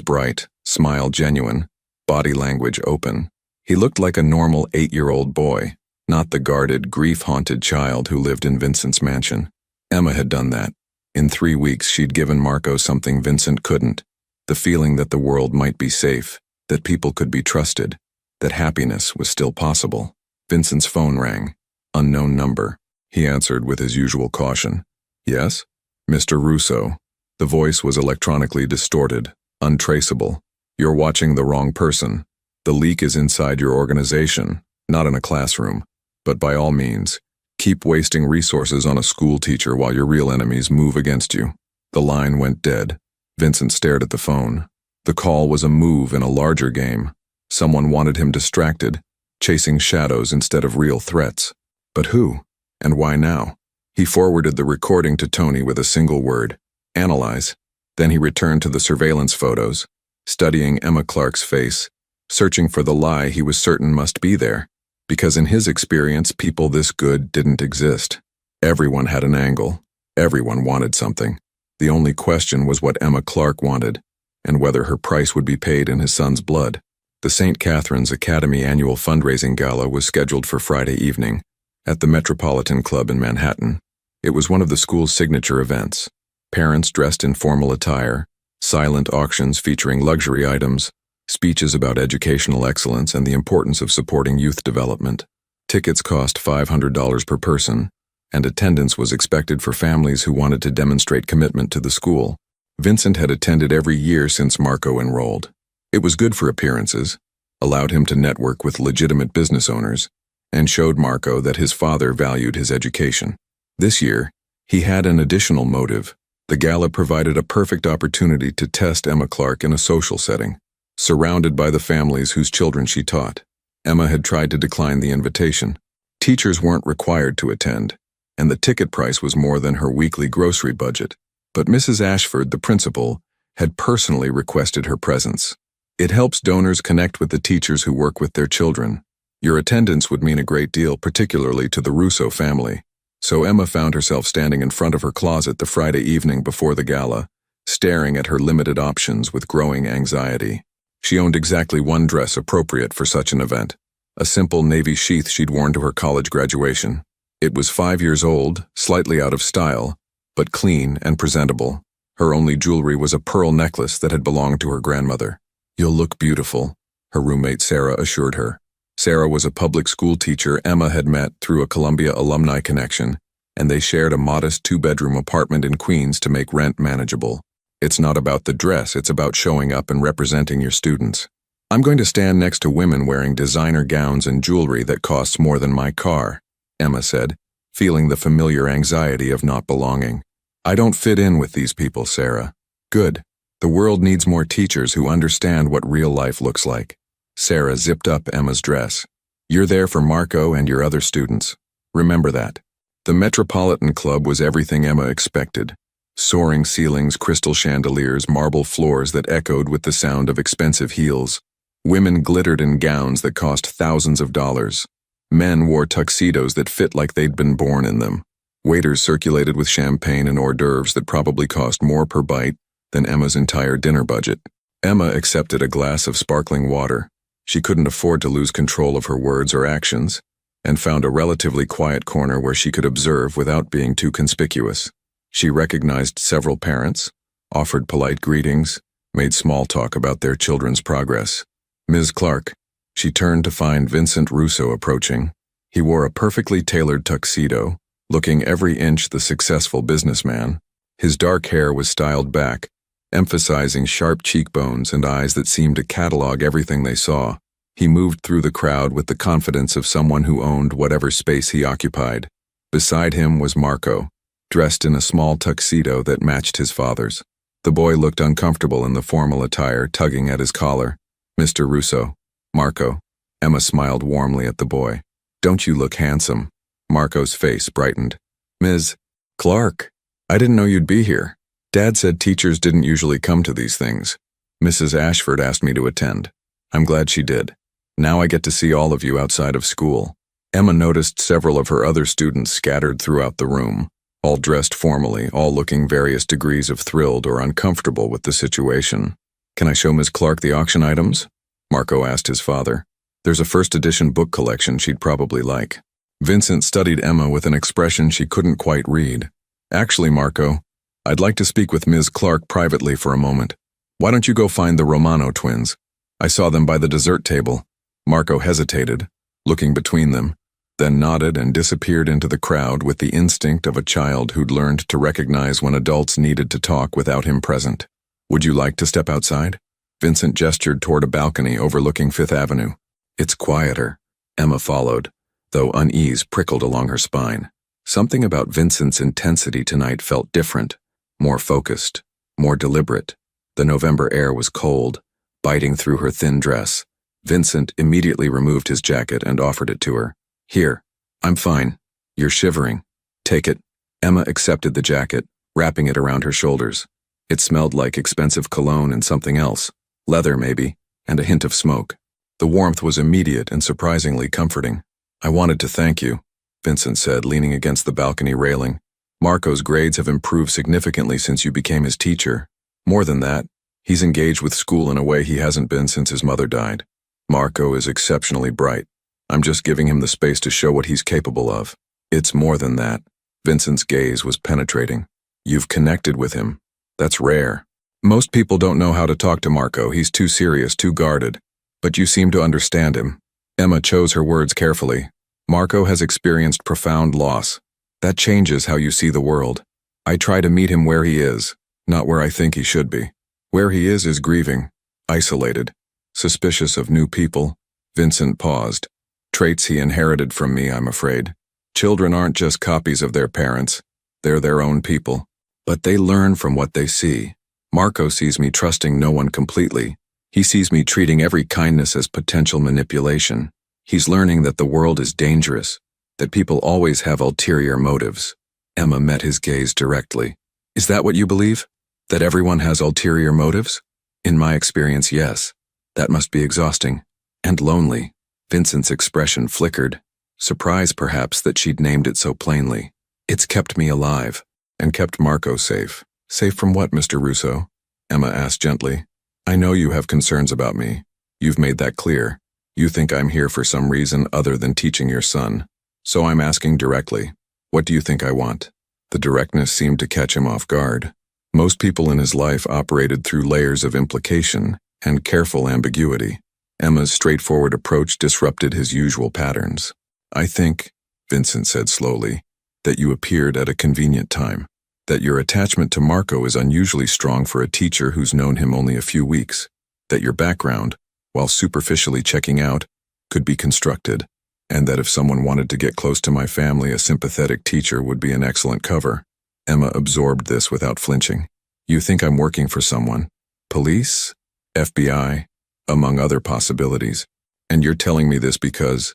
bright, smile genuine, body language open. He looked like a normal 8-year-old boy, not the guarded, grief-haunted child who lived in Vincent's mansion. Emma had done that. In 3 weeks, she'd given Marco something Vincent couldn't: the feeling that the world might be safe, that people could be trusted, that happiness was still possible. Vincent's phone rang. Unknown number. He answered with his usual caution. Yes? Mr. Russo. The voice was electronically distorted, untraceable. You're watching the wrong person. The leak is inside your organization, not in a classroom. But by all means, keep wasting resources on a school teacher while your real enemies move against you. The line went dead. Vincent stared at the phone. The call was a move in a larger game. Someone wanted him distracted, chasing shadows instead of real threats. But who? And why now? He forwarded the recording to Tony with a single word: analyze. Then he returned to the surveillance photos, studying Emma Clark's face, searching for the lie he was certain must be there, because in his experience, people this good didn't exist. Everyone had an angle. Everyone wanted something. The only question was what Emma Clark wanted, and whether her price would be paid in his son's blood. The St. Catherine's Academy annual fundraising gala was scheduled for Friday evening at the Metropolitan Club in Manhattan. It was one of the school's signature events. Parents dressed in formal attire, silent auctions featuring luxury items, speeches about educational excellence and the importance of supporting youth development. Tickets cost $500 per person, and attendance was expected for families who wanted to demonstrate commitment to the school. Vincent had attended every year since Marco enrolled. It was good for appearances, allowed him to network with legitimate business owners, and showed Marco that his father valued his education. This year, he had an additional motive. The gala provided a perfect opportunity to test Emma Clark in a social setting, surrounded by the families whose children she taught. Emma had tried to decline the invitation. Teachers weren't required to attend, and the ticket price was more than her weekly grocery budget. But Mrs. Ashford, the principal, had personally requested her presence. It helps donors connect with the teachers who work with their children. Your attendance would mean a great deal, particularly to the Russo family. So Emma found herself standing in front of her closet the Friday evening before the gala, staring at her limited options with growing anxiety. She owned exactly one dress appropriate for such an event, a simple navy sheath she'd worn to her college graduation. It was 5 years old, slightly out of style, but clean and presentable. Her only jewelry was a pearl necklace that had belonged to her grandmother. "You'll look beautiful," her roommate Sarah assured her. Sarah was a public school teacher Emma had met through a Columbia alumni connection, and they shared a modest 2-bedroom apartment in Queens to make rent manageable. "It's not about the dress, it's about showing up and representing your students. I'm going to stand next to women wearing designer gowns and jewelry that costs more than my car," Emma said, feeling the familiar anxiety of not belonging. "I don't fit in with these people, Sarah." "Good. The world needs more teachers who understand what real life looks like." Sarah zipped up Emma's dress. "You're there for Marco and your other students. Remember that." The Metropolitan Club was everything Emma expected. Soaring ceilings, crystal chandeliers, marble floors that echoed with the sound of expensive heels. Women glittered in gowns that cost thousands of dollars. Men wore tuxedos that fit like they'd been born in them. Waiters circulated with champagne and hors d'oeuvres that probably cost more per bite than Emma's entire dinner budget. Emma accepted a glass of sparkling water. She couldn't afford to lose control of her words or actions, and found a relatively quiet corner where she could observe without being too conspicuous. She recognized several parents, offered polite greetings, made small talk about their children's progress. "Ms. Clark." She turned to find Vincent Russo approaching. He wore a perfectly tailored tuxedo, looking every inch the successful businessman. His dark hair was styled back, emphasizing sharp cheekbones and eyes that seemed to catalog everything they saw. He moved through the crowd with the confidence of someone who owned whatever space he occupied. Beside him was Marco, dressed in a small tuxedo that matched his father's. The boy looked uncomfortable in the formal attire, tugging at his collar. "Mr. Russo." "Marco." Emma smiled warmly at the boy. "Don't you look handsome?" Marco's face brightened. "Ms. Clark, I didn't know you'd be here." Dad said teachers didn't usually come to these things. Mrs. Ashford asked me to attend. I'm glad she did. Now I get to see all of you outside of school. Emma noticed several of her other students scattered throughout the room, all dressed formally, all looking various degrees of thrilled or uncomfortable with the situation. Can I show Ms. Clark the auction items? Marco asked his father. There's a first edition book collection she'd probably like. Vincent studied Emma with an expression she couldn't quite read. Actually, Marco, I'd like to speak with Ms. Clark privately for a moment. Why don't you go find the Romano twins? I saw them by the dessert table. Marco hesitated, looking between them, then nodded and disappeared into the crowd with the instinct of a child who'd learned to recognize when adults needed to talk without him present. Would you like to step outside? Vincent gestured toward a balcony overlooking Fifth Avenue. It's quieter. Emma followed, though unease prickled along her spine. Something about Vincent's intensity tonight felt different, more focused, more deliberate. The November air was cold, biting through her thin dress. Vincent immediately removed his jacket and offered it to her. Here, I'm fine. You're shivering. Take it. Emma accepted the jacket, wrapping it around her shoulders. It smelled like expensive cologne and something else, leather maybe, and a hint of smoke. The warmth was immediate and surprisingly comforting. I wanted to thank you, Vincent said, leaning against the balcony railing. Marco's grades have improved significantly since you became his teacher. More than that, he's engaged with school in a way he hasn't been since his mother died. Marco is exceptionally bright. I'm just giving him the space to show what he's capable of. It's more than that. Vincent's gaze was penetrating. You've connected with him. That's rare. Most people don't know how to talk to Marco. He's too serious, too guarded. But you seem to understand him. Emma chose her words carefully. Marco has experienced profound loss. That changes how you see the world. I try to meet him where he is, not where I think he should be. Where he is grieving, isolated, suspicious of new people. Vincent paused. Traits he inherited from me, I'm afraid. Children aren't just copies of their parents. They're their own people. But they learn from what they see. Marco sees me trusting no one completely. He sees me treating every kindness as potential manipulation. He's learning that the world is dangerous, that people always have ulterior motives. Emma met his gaze directly. Is that what you believe? That everyone has ulterior motives? In my experience, yes. That must be exhausting. And lonely. Vincent's expression flickered. Surprise, perhaps, that she'd named it so plainly. It's kept me alive. And kept Marco safe. Safe from what, Mr. Russo? Emma asked gently. I know you have concerns about me. You've made that clear. You think I'm here for some reason other than teaching your son. So I'm asking directly. What do you think I want? The directness seemed to catch him off guard. Most people in his life operated through layers of implication and careful ambiguity. Emma's straightforward approach disrupted his usual patterns. I think, Vincent said slowly, that you appeared at a convenient time. That your attachment to Marco is unusually strong for a teacher who's known him only a few weeks. That your background, while superficially checking out, could be constructed. And that if someone wanted to get close to my family, a sympathetic teacher would be an excellent cover. Emma absorbed this without flinching. You think I'm working for someone? Police? FBI? Among other possibilities. And you're telling me this because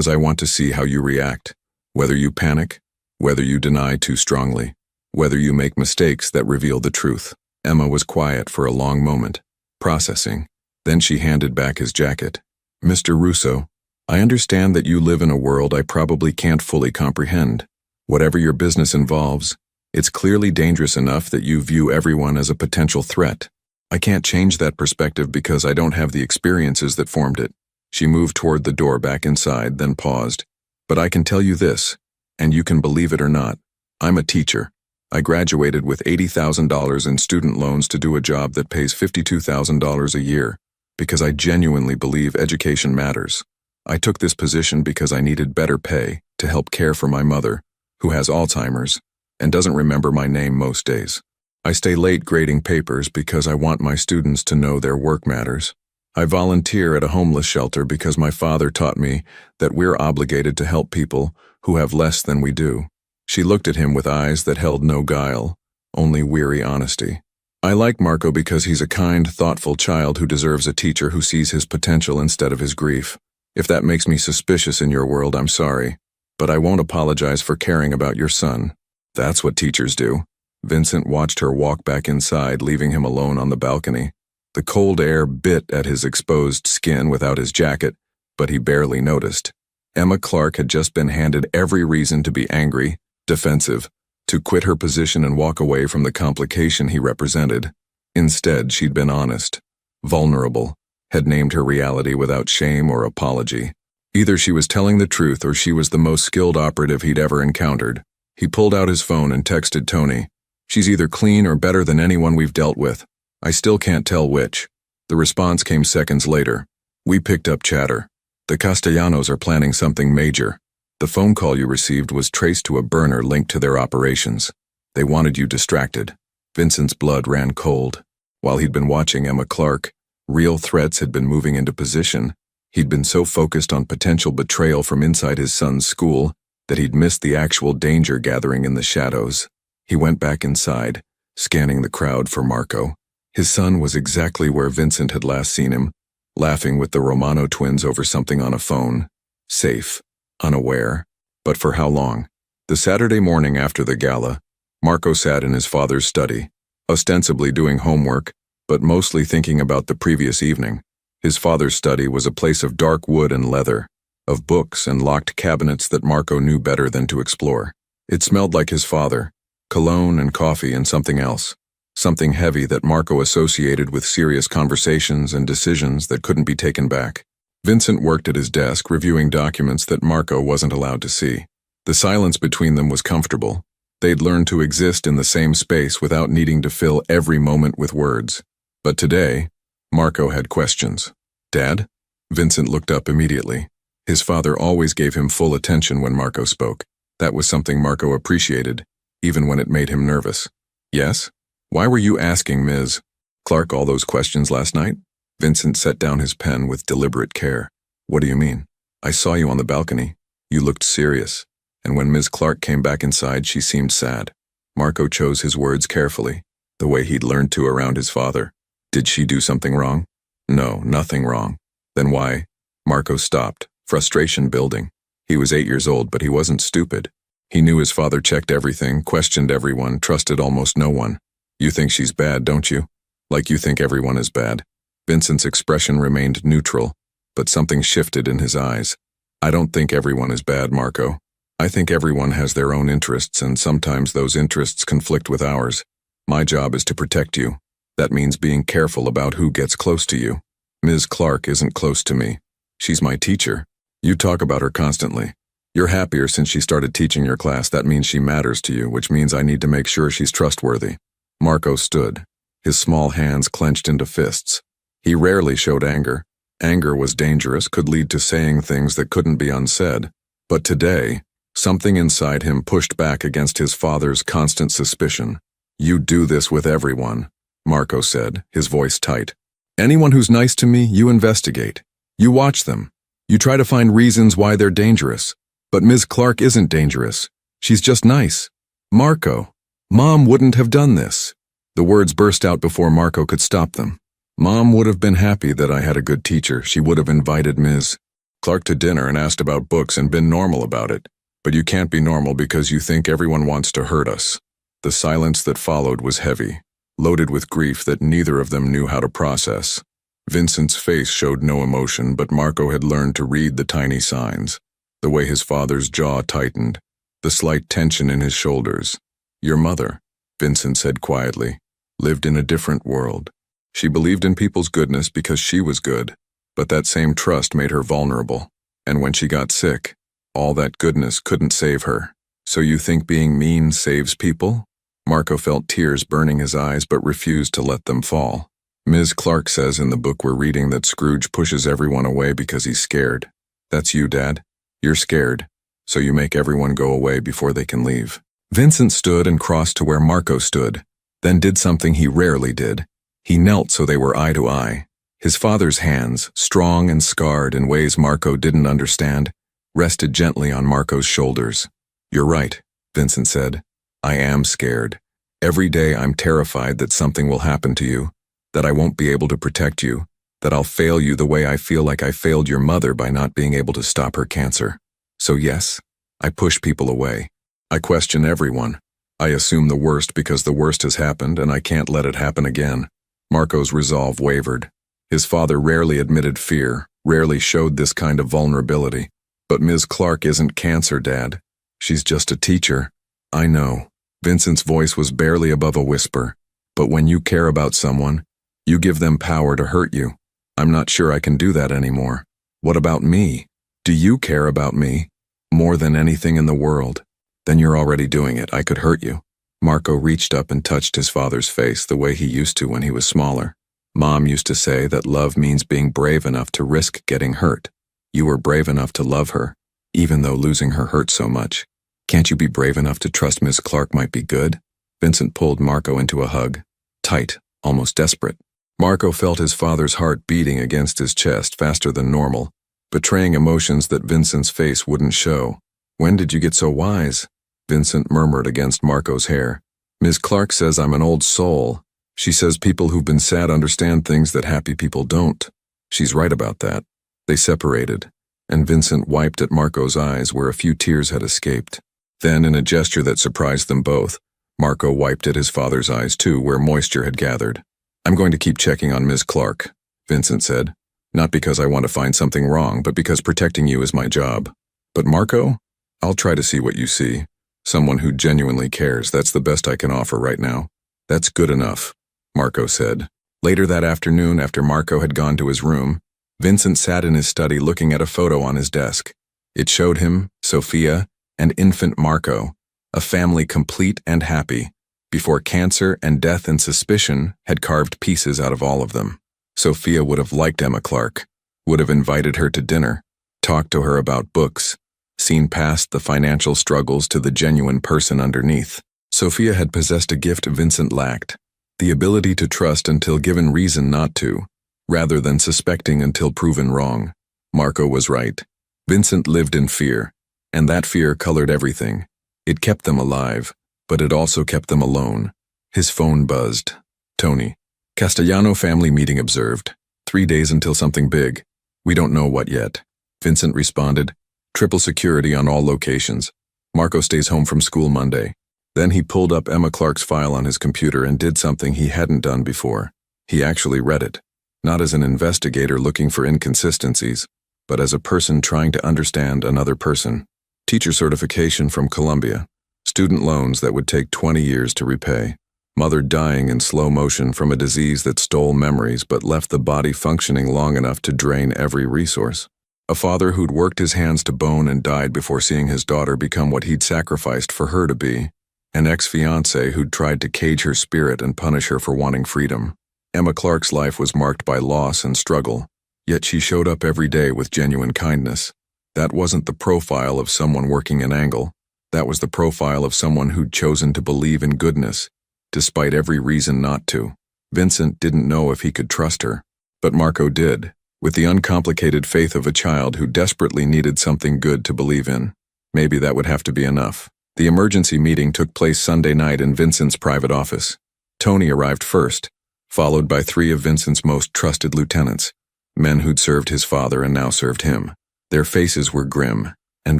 I want to see how you react. Whether you panic, whether you deny too strongly, whether you make mistakes that reveal the truth. Emma was quiet for a long moment, processing. Then she handed back his jacket. Mr. Russo, I understand that you live in a world I probably can't fully comprehend. Whatever your business involves, it's clearly dangerous enough that you view everyone as a potential threat. I can't change that perspective because I don't have the experiences that formed it. She moved toward the door back inside, then paused. But I can tell you this, and you can believe it or not. I'm a teacher. I graduated with $80,000 in student loans to do a job that pays $52,000 a year, because I genuinely believe education matters. I took this position because I needed better pay to help care for my mother, who has Alzheimer's, and doesn't remember my name most days. I stay late grading papers because I want my students to know their work matters. I volunteer at a homeless shelter because my father taught me that we're obligated to help people who have less than we do. She looked at him with eyes that held no guile, only weary honesty. I like Marco because he's a kind, thoughtful child who deserves a teacher who sees his potential instead of his grief. If that makes me suspicious in your world, I'm sorry, but I won't apologize for caring about your son. That's what teachers do. Vincent watched her walk back inside, leaving him alone on the balcony. The cold air bit at his exposed skin without his jacket, but he barely noticed. Emma Clark had just been handed every reason to be angry, defensive, to quit her position and walk away from the complication he represented. Instead, she'd been honest, vulnerable, had named her reality without shame or apology. Either she was telling the truth or she was the most skilled operative he'd ever encountered. He pulled out his phone and texted Tony, "She's either clean or better than anyone we've dealt with. I still can't tell which." The response came seconds later. "We picked up chatter. The Castellanos are planning something major. The phone call you received was traced to a burner linked to their operations. They wanted you distracted." Vincent's blood ran cold. While he'd been watching Emma Clark, real threats had been moving into position. He'd been so focused on potential betrayal from inside his son's school that he'd missed the actual danger gathering in the shadows. He went back inside, scanning the crowd for Marco. His son was exactly where Vincent had last seen him, laughing with the Romano twins over something on a phone. Safe, unaware. But for how long? The Saturday morning after the gala, Marco sat in his father's study, ostensibly doing homework, but mostly thinking about the previous evening. His father's study was a place of dark wood and leather, of books and locked cabinets that Marco knew better than to explore. It smelled like his father, cologne and coffee and something else. Something heavy that Marco associated with serious conversations and decisions that couldn't be taken back. Vincent worked at his desk, reviewing documents that Marco wasn't allowed to see. The silence between them was comfortable. They'd learned to exist in the same space without needing to fill every moment with words. But today, Marco had questions. "Dad?" Vincent looked up immediately. His father always gave him full attention when Marco spoke. That was something Marco appreciated, even when it made him nervous. "Yes? Why were you asking Ms. Clark all those questions last night?" Vincent set down his pen with deliberate care. "What do you mean? I saw you on the balcony. You looked serious. And when Ms. Clark came back inside, she seemed sad." Marco chose his words carefully, the way he'd learned to around his father. "Did she do something wrong?" "No, nothing wrong." "Then why?" Marco stopped, frustration building. He was 8 years old, but he wasn't stupid. He knew his father checked everything, questioned everyone, trusted almost no one. "You think she's bad, don't you? Like you think everyone is bad." Vincent's expression remained neutral, but something shifted in his eyes. "I don't think everyone is bad, Marco. I think everyone has their own interests, and sometimes those interests conflict with ours. My job is to protect you. That means being careful about who gets close to you. Ms. Clark isn't close to me. She's my teacher. You talk about her constantly. You're happier since she started teaching your class. That means she matters to you, which means I need to make sure she's trustworthy." Marco stood, his small hands clenched into fists. He rarely showed anger. Anger was dangerous, could lead to saying things that couldn't be unsaid. But today, something inside him pushed back against his father's constant suspicion. "You do this with everyone," Marco said, his voice tight. "Anyone who's nice to me, you investigate. You watch them. You try to find reasons why they're dangerous. But Ms. Clark isn't dangerous. She's just nice. Marco, Mom wouldn't have done this." The words burst out before Marco could stop them. "Mom would have been happy that I had a good teacher. She would have invited Ms. Clark to dinner and asked about books and been normal about it. But you can't be normal because you think everyone wants to hurt us." The silence that followed was heavy, loaded with grief that neither of them knew how to process. Vincent's face showed no emotion, but Marco had learned to read the tiny signs. The way his father's jaw tightened, the slight tension in his shoulders. "Your mother," Vincent said quietly, "lived in a different world. She believed in people's goodness because she was good, but that same trust made her vulnerable. And when she got sick, all that goodness couldn't save her. So you think being mean saves people?" Marco felt tears burning his eyes but refused to let them fall. "Ms. Clark says in the book we're reading that Scrooge pushes everyone away because he's scared. That's you, Dad. You're scared, so you make everyone go away before they can leave." Vincent stood and crossed to where Marco stood, then did something he rarely did. He knelt so they were eye to eye. His father's hands, strong and scarred in ways Marco didn't understand, rested gently on Marco's shoulders. "You're right," Vincent said. "I am scared. Every day I'm terrified that something will happen to you, that I won't be able to protect you, that I'll fail you the way I feel like I failed your mother by not being able to stop her cancer. So yes, I push people away. I question everyone. I assume the worst because the worst has happened and I can't let it happen again. Marco's resolve wavered. His father rarely admitted fear, rarely showed this kind of vulnerability. But Ms. Clark isn't cancer, Dad. She's just a teacher. I know. Vincent's voice was barely above a whisper. But when you care about someone, you give them power to hurt you. I'm not sure I can do that anymore. What about me? Do you care about me? More than anything in the world? Then you're already doing it. I could hurt you. Marco reached up and touched his father's face the way he used to when he was smaller. Mom used to say that love means being brave enough to risk getting hurt. You were brave enough to love her, even though losing her hurt so much. Can't you be brave enough to trust Miss Clark might be good? Vincent pulled Marco into a hug. Tight, almost desperate. Marco felt his father's heart beating against his chest faster than normal, betraying emotions that Vincent's face wouldn't show. When did you get so wise? Vincent murmured against Marco's hair. Ms. Clark says I'm an old soul. She says people who've been sad understand things that happy people don't. She's right about that. They separated, and Vincent wiped at Marco's eyes where a few tears had escaped. Then, in a gesture that surprised them both, Marco wiped at his father's eyes too, where moisture had gathered. I'm going to keep checking on Ms. Clark, Vincent said. Not because I want to find something wrong, but because protecting you is my job. But Marco, I'll try to see what you see. Someone who genuinely cares, that's the best I can offer right now. That's good enough, Marco said. Later that afternoon, after Marco had gone to his room, Vincent sat in his study looking at a photo on his desk. It showed him, Sophia, and infant Marco, a family complete and happy, before cancer and death and suspicion had carved pieces out of all of them. Sophia would have liked Emma Clark, would have invited her to dinner, talked to her about books, seen past the financial struggles to the genuine person underneath. Sophia had possessed a gift Vincent lacked, the ability to trust until given reason not to, rather than suspecting until proven wrong. Marco was right. Vincent lived in fear, and that fear colored everything. It kept them alive, but it also kept them alone. His phone buzzed. Tony. Castellano family meeting observed. 3 days until something big. We don't know what yet. Vincent responded. Triple security on all locations. Marco stays home from school Monday. Then he pulled up Emma Clark's file on his computer and did something he hadn't done before. He actually read it. Not as an investigator looking for inconsistencies, but as a person trying to understand another person. Teacher certification from Columbia. Student loans that would take 20 years to repay. Mother dying in slow motion from a disease that stole memories but left the body functioning long enough to drain every resource. A father who'd worked his hands to bone and died before seeing his daughter become what he'd sacrificed for her to be. An ex-fiancé who'd tried to cage her spirit and punish her for wanting freedom. Emma Clark's life was marked by loss and struggle, yet she showed up every day with genuine kindness. That wasn't the profile of someone working an angle. That was the profile of someone who'd chosen to believe in goodness, despite every reason not to. Vincent didn't know if he could trust her, but Marco did, with the uncomplicated faith of a child who desperately needed something good to believe in. Maybe that would have to be enough. The emergency meeting took place Sunday night in Vincent's private office. Tony arrived first, followed by 3 of Vincent's most trusted lieutenants, men who'd served his father and now served him. Their faces were grim, and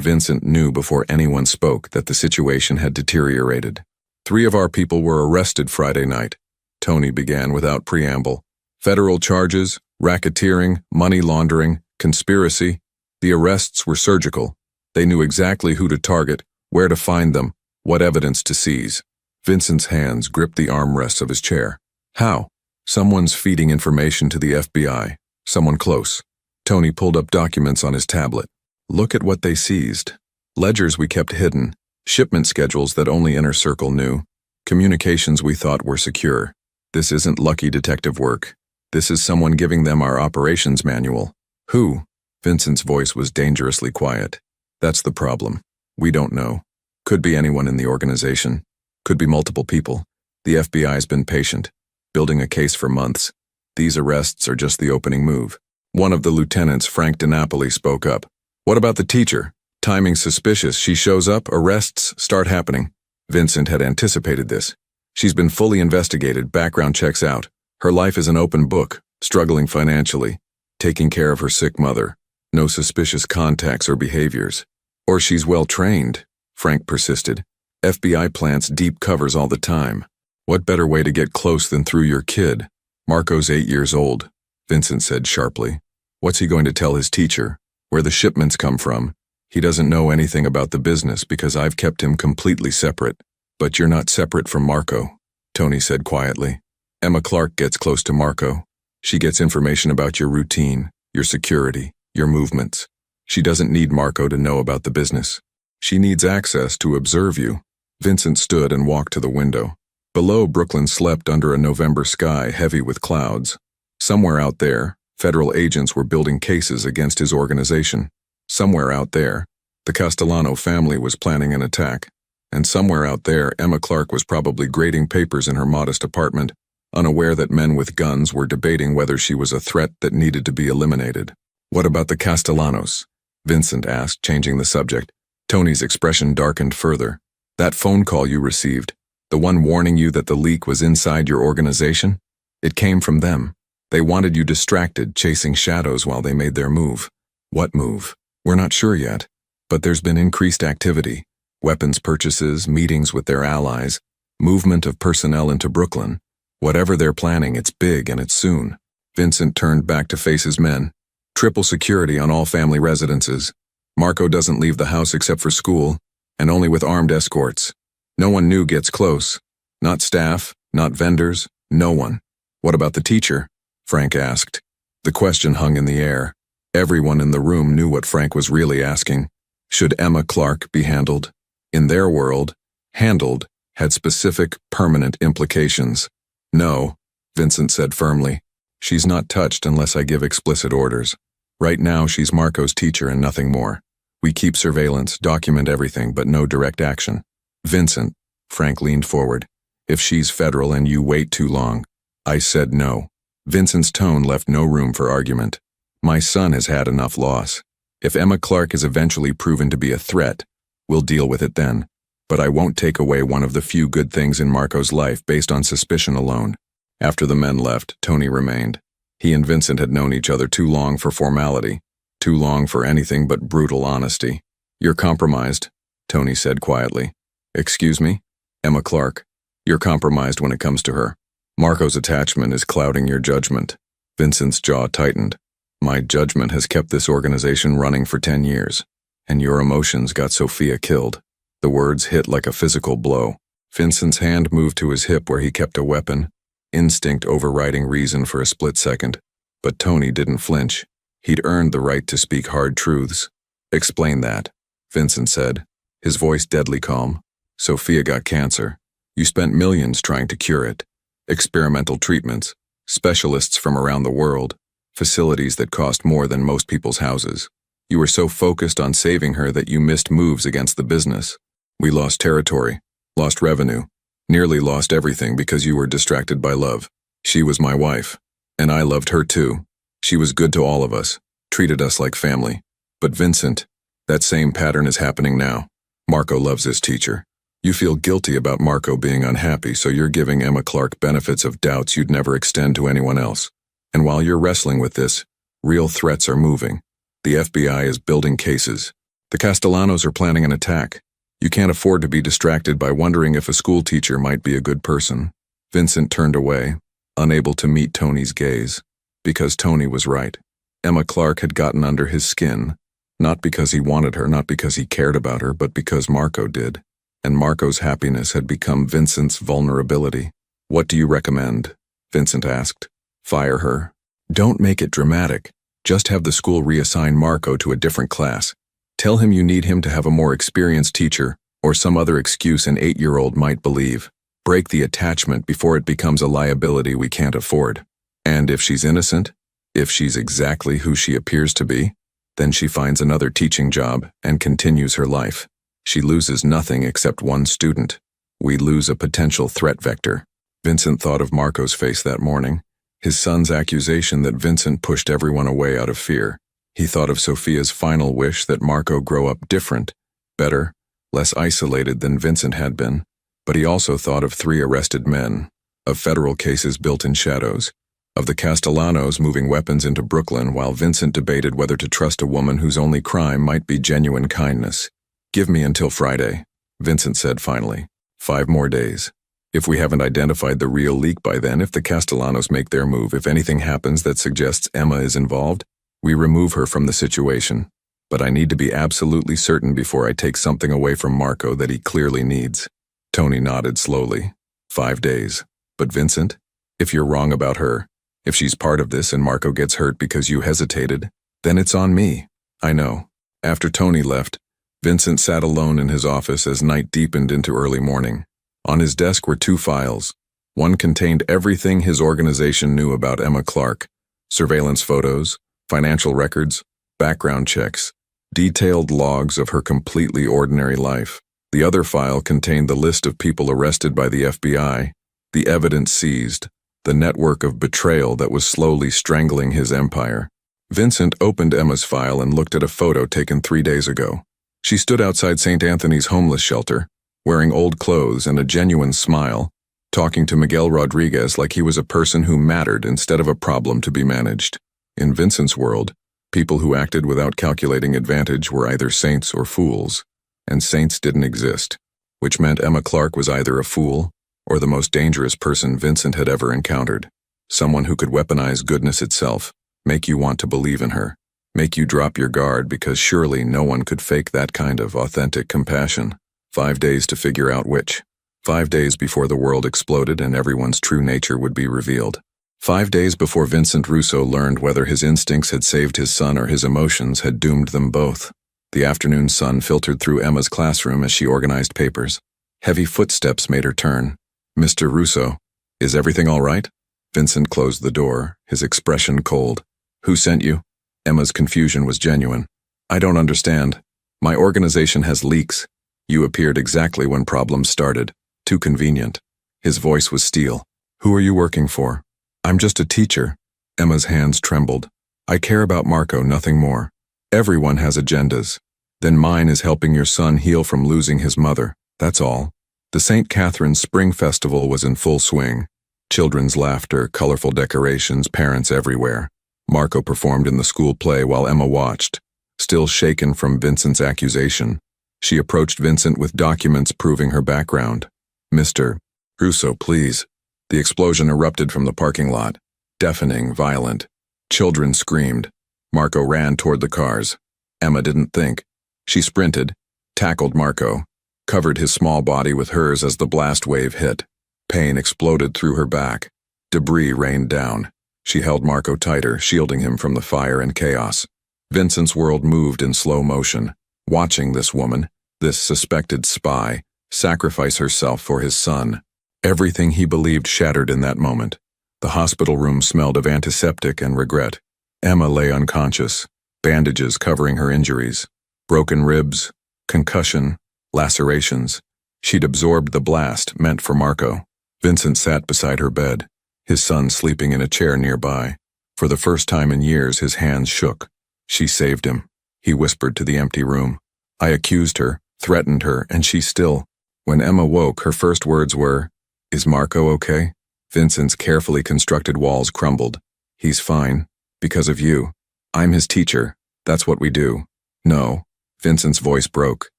Vincent knew before anyone spoke that the situation had deteriorated. 3 of our people were arrested Friday night, Tony began without preamble. Federal charges, racketeering, money laundering, conspiracy. The arrests were surgical. They knew exactly who to target, where to find them, what evidence to seize. Vincent's hands gripped the armrests of his chair. How? Someone's feeding information to the FBI. Someone close. Tony pulled up documents on his tablet. Look at what they seized. Ledgers we kept hidden, shipment schedules that only Inner Circle knew, communications we thought were secure. This isn't lucky detective work. This is someone giving them our operations manual. Who? Vincent's voice was dangerously quiet. That's the problem. We don't know. Could be anyone in the organization. Could be multiple people. The FBI's been patient, building a case for months. These arrests are just the opening move. One of the lieutenants, Frank DiNapoli, spoke up. What about the teacher? Timing suspicious. She shows up, arrests start happening. Vincent had anticipated this. She's been fully investigated, background checks out. Her life is an open book, struggling financially, taking care of her sick mother. No suspicious contacts or behaviors. Or she's well trained, Frank persisted. FBI plants deep covers all the time. What better way to get close than through your kid? Marco's 8 years old, Vincent said sharply. What's he going to tell his teacher? Where the shipments come from? He doesn't know anything about the business because I've kept him completely separate. But you're not separate from Marco, Tony said quietly. Emma Clark gets close to Marco. She gets information about your routine, your security, your movements. She doesn't need Marco to know about the business. She needs access to observe you. Vincent stood and walked to the window. Below, Brooklyn slept under a November sky heavy with clouds. Somewhere out there, federal agents were building cases against his organization. Somewhere out there, the Castellano family was planning an attack. And somewhere out there, Emma Clark was probably grading papers in her modest apartment, unaware that men with guns were debating whether she was a threat that needed to be eliminated. What about the Castellanos? Vincent asked, changing the subject. Tony's expression darkened further. That phone call you received, the one warning you that the leak was inside your organization? It came from them. They wanted you distracted, chasing shadows while they made their move. What move? We're not sure yet, but there's been increased activity. Weapons purchases, meetings with their allies, movement of personnel into Brooklyn. Whatever they're planning, it's big and it's soon. Vincent turned back to face his men. Triple security on all family residences. Marco doesn't leave the house except for school, and only with armed escorts. No one new gets close. Not staff, not vendors, no one. What about the teacher? Frank asked. The question hung in the air. Everyone in the room knew what Frank was really asking. Should Emma Clark be handled? In their world, handled had specific, permanent implications. No, Vincent said firmly. She's not touched unless I give explicit orders. Right now, she's Marco's teacher and nothing more. We keep surveillance, document everything, but no direct action. Vincent, Frank leaned forward. If she's federal and you wait too long. I said no. Vincent's tone left no room for argument. My son has had enough loss. If Emma Clark is eventually proven to be a threat, we'll deal with it then. But I won't take away one of the few good things in Marco's life based on suspicion alone. After the men left, Tony remained. He and Vincent had known each other too long for formality, too long for anything but brutal honesty. You're compromised, Tony said quietly. Excuse me? Emma Clark. You're compromised when it comes to her. Marco's attachment is clouding your judgment. Vincent's jaw tightened. My judgment has kept this organization running for 10 years. And your emotions got Sophia killed. The words hit like a physical blow. Vincent's hand moved to his hip where he kept a weapon, instinct overriding reason for a split second. But Tony didn't flinch. He'd earned the right to speak hard truths. Explain that, Vincent said, his voice deadly calm. Sophia got cancer. You spent millions trying to cure it. Experimental treatments, specialists from around the world, facilities that cost more than most people's houses. You were so focused on saving her that you missed moves against the business. We lost territory, lost revenue, nearly lost everything because you were distracted by love. She was my wife, and I loved her too. She was good to all of us, treated us like family. But Vincent, that same pattern is happening now. Marco loves his teacher. You feel guilty about Marco being unhappy, so you're giving Emma Clark benefits of doubts you'd never extend to anyone else. And while you're wrestling with this, real threats are moving. The FBI is building cases. The Castellanos are planning an attack. You can't afford to be distracted by wondering if a school teacher might be a good person. Vincent turned away, unable to meet Tony's gaze. Because Tony was right. Emma Clark had gotten under his skin, not because he wanted her, not because he cared about her, but because Marco did. And Marco's happiness had become Vincent's vulnerability. What do you recommend? Vincent asked. Fire her. Don't make it dramatic. Just have the school reassign Marco to a different class. Tell him you need him to have a more experienced teacher, or some other excuse an 8-year-old might believe. Break the attachment before it becomes a liability we can't afford. And if she's innocent, if she's exactly who she appears to be, then she finds another teaching job and continues her life. She loses nothing except one student. We lose a potential threat vector. Vincent thought of Marco's face that morning. His son's accusation that Vincent pushed everyone away out of fear. He thought of Sophia's final wish that Marco grow up different, better, less isolated than Vincent had been. But he also thought of 3 arrested men, of federal cases built in shadows, of the Castellanos moving weapons into Brooklyn while Vincent debated whether to trust a woman whose only crime might be genuine kindness. Give me until Friday, Vincent said finally. 5 more days. If we haven't identified the real leak by then, if the Castellanos make their move, if anything happens that suggests Emma is involved, we remove her from the situation. But I need to be absolutely certain before I take something away from Marco that he clearly needs. Tony nodded slowly. 5 days. But Vincent, if you're wrong about her, if she's part of this and Marco gets hurt because you hesitated, then it's on me. I know. After Tony left, Vincent sat alone in his office as night deepened into early morning. On his desk were 2 files. One contained everything his organization knew about Emma Clark: surveillance photos, financial records, background checks, detailed logs of her completely ordinary life. The other file contained the list of people arrested by the FBI, the evidence seized, the network of betrayal that was slowly strangling his empire. Vincent opened Emma's file and looked at a photo taken 3 days ago. She stood outside St. Anthony's homeless shelter, wearing old clothes and a genuine smile, talking to Miguel Rodriguez like he was a person who mattered instead of a problem to be managed. In Vincent's world, people who acted without calculating advantage were either saints or fools, and saints didn't exist, which meant Emma Clark was either a fool or the most dangerous person Vincent had ever encountered. Someone who could weaponize goodness itself, make you want to believe in her, make you drop your guard because surely no one could fake that kind of authentic compassion. 5 days to figure out which. 5 days before the world exploded and everyone's true nature would be revealed. 5 days before Vincent Russo learned whether his instincts had saved his son or his emotions had doomed them both. The afternoon sun filtered through Emma's classroom as she organized papers. Heavy footsteps made her turn. Mr. Russo, is everything all right? Vincent closed the door, his expression cold. Who sent you? Emma's confusion was genuine. I don't understand. My organization has leaks. You appeared exactly when problems started. Too convenient. His voice was steel. Who are you working for? I'm just a teacher. Emma's hands trembled. I care about Marco, nothing more. Everyone has agendas. Then mine is helping your son heal from losing his mother. That's all. The St. Catherine's Spring Festival was in full swing. Children's laughter, colorful decorations, parents everywhere. Marco performed in the school play while Emma watched. Still shaken from Vincent's accusation, she approached Vincent with documents proving her background. Mr. Russo, please. The explosion erupted from the parking lot. Deafening, violent. Children screamed. Marco ran toward the cars. Emma didn't think. She sprinted, tackled Marco, covered his small body with hers as the blast wave hit. Pain exploded through her back. Debris rained down. She held Marco tighter, shielding him from the fire and chaos. Vincent's world moved in slow motion, watching this woman, this suspected spy, sacrifice herself for his son. Everything he believed shattered in that moment. The hospital room smelled of antiseptic and regret. Emma lay unconscious, bandages covering her injuries, broken ribs, concussion, lacerations. She'd absorbed the blast meant for Marco. Vincent sat beside her bed, his son sleeping in a chair nearby. For the first time in years, his hands shook. She saved him, he whispered to the empty room. I accused her, threatened her, and she still. When Emma woke, her first words were, Is Marco okay? Vincent's carefully constructed walls crumbled. He's fine. Because of you. I'm his teacher. That's what we do. No. Vincent's voice broke.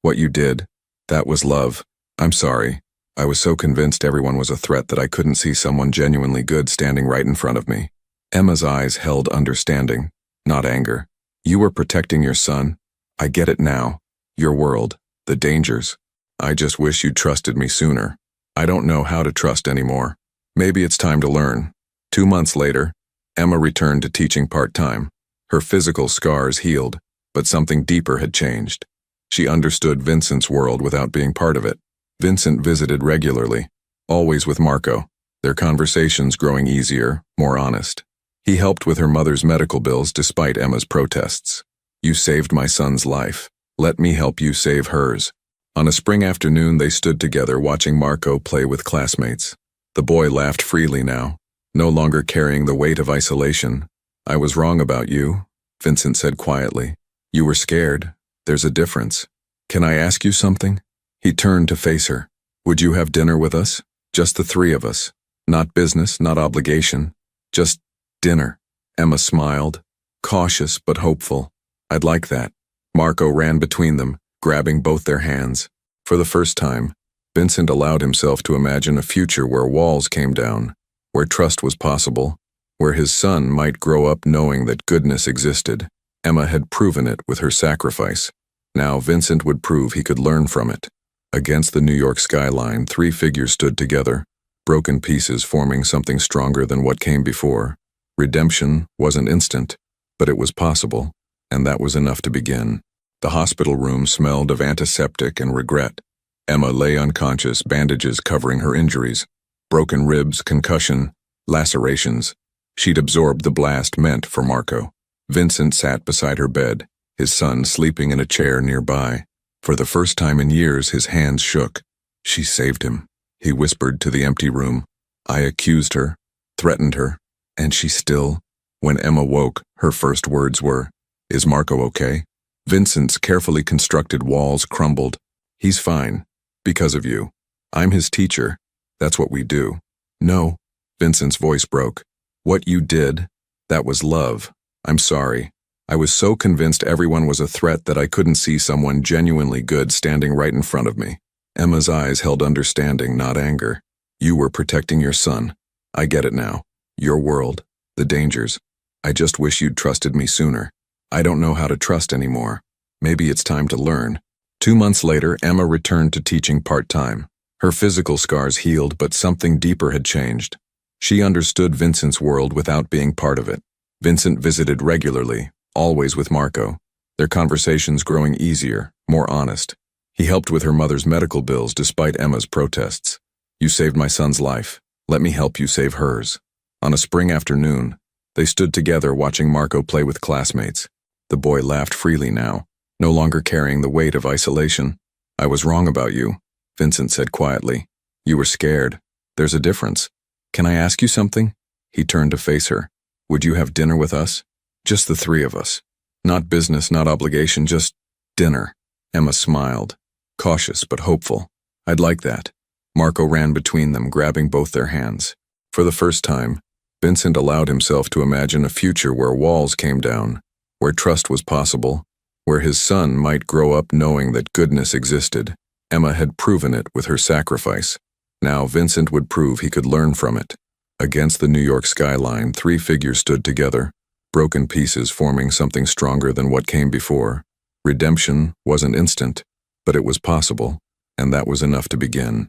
What you did. That was love. I'm sorry. I was so convinced everyone was a threat that I couldn't see someone genuinely good standing right in front of me. Emma's eyes held understanding, not anger. You were protecting your son. I get it now. Your world. The dangers. I just wish you'd trusted me sooner. I don't know how to trust anymore. Maybe it's time to learn. 2 months later, Emma returned to teaching part-time. Her physical scars healed, but something deeper had changed. She understood Vincent's world without being part of it. Vincent visited regularly, always with Marco, their conversations growing easier, more honest. He helped with her mother's medical bills despite Emma's protests. You saved my son's life. Let me help you save hers. On a spring afternoon, they stood together watching Marco play with classmates. The boy laughed freely now, no longer carrying the weight of isolation. I was wrong about you, Vincent said quietly. You were scared. There's a difference. Can I ask you something? He turned to face her. Would you have dinner with us? Just the 3 of us. Not business, not obligation. Just dinner. Emma smiled, cautious but hopeful. I'd like that. Marco ran between them, grabbing both their hands. For the first time, Vincent allowed himself to imagine a future where walls came down, where trust was possible, where his son might grow up knowing that goodness existed. Emma had proven it with her sacrifice. Now Vincent would prove he could learn from it. Against the New York skyline, three figures stood together, broken pieces forming something stronger than what came before. Redemption wasn't instant, but it was possible, and that was enough to begin. The hospital room smelled of antiseptic and regret. Emma lay unconscious, bandages covering her injuries. Broken ribs, concussion, lacerations. She'd absorbed the blast meant for Marco. Vincent sat beside her bed, his son sleeping in a chair nearby. For the first time in years, his hands shook. She saved him, he whispered to the empty room. I accused her, threatened her, and she still. When Emma woke, her first words were, "Is Marco okay?" Vincent's carefully constructed walls crumbled. He's fine. Because of you. I'm his teacher. That's what we do. No. Vincent's voice broke. What you did, that was love. I'm sorry. I was so convinced everyone was a threat that I couldn't see someone genuinely good standing right in front of me. Emma's eyes held understanding, not anger. You were protecting your son. I get it now. Your world. The dangers. I just wish you'd trusted me sooner. I don't know how to trust anymore. Maybe it's time to learn. 2 months later, Emma returned to teaching part-time. Her physical scars healed, but something deeper had changed. She understood Vincent's world without being part of it. Vincent visited regularly, always with Marco, their conversations growing easier, more honest. He helped with her mother's medical bills despite Emma's protests. You saved my son's life. Let me help you save hers. On a spring afternoon, they stood together watching Marco play with classmates. The boy laughed freely now, no longer carrying the weight of isolation. I was wrong about you, Vincent said quietly. You were scared. There's a difference. Can I ask you something? He turned to face her. Would you have dinner with us? Just the three of us. Not business, not obligation, just dinner. Emma smiled, cautious but hopeful. I'd like that. Marco ran between them, grabbing both their hands. For the first time, Vincent allowed himself to imagine a future where walls came down, where trust was possible, where his son might grow up knowing that goodness existed. Emma had proven it with her sacrifice. Now Vincent would prove he could learn from it. Against the New York skyline, three figures stood together, broken pieces forming something stronger than what came before. Redemption wasn't instant, but it was possible, and that was enough to begin.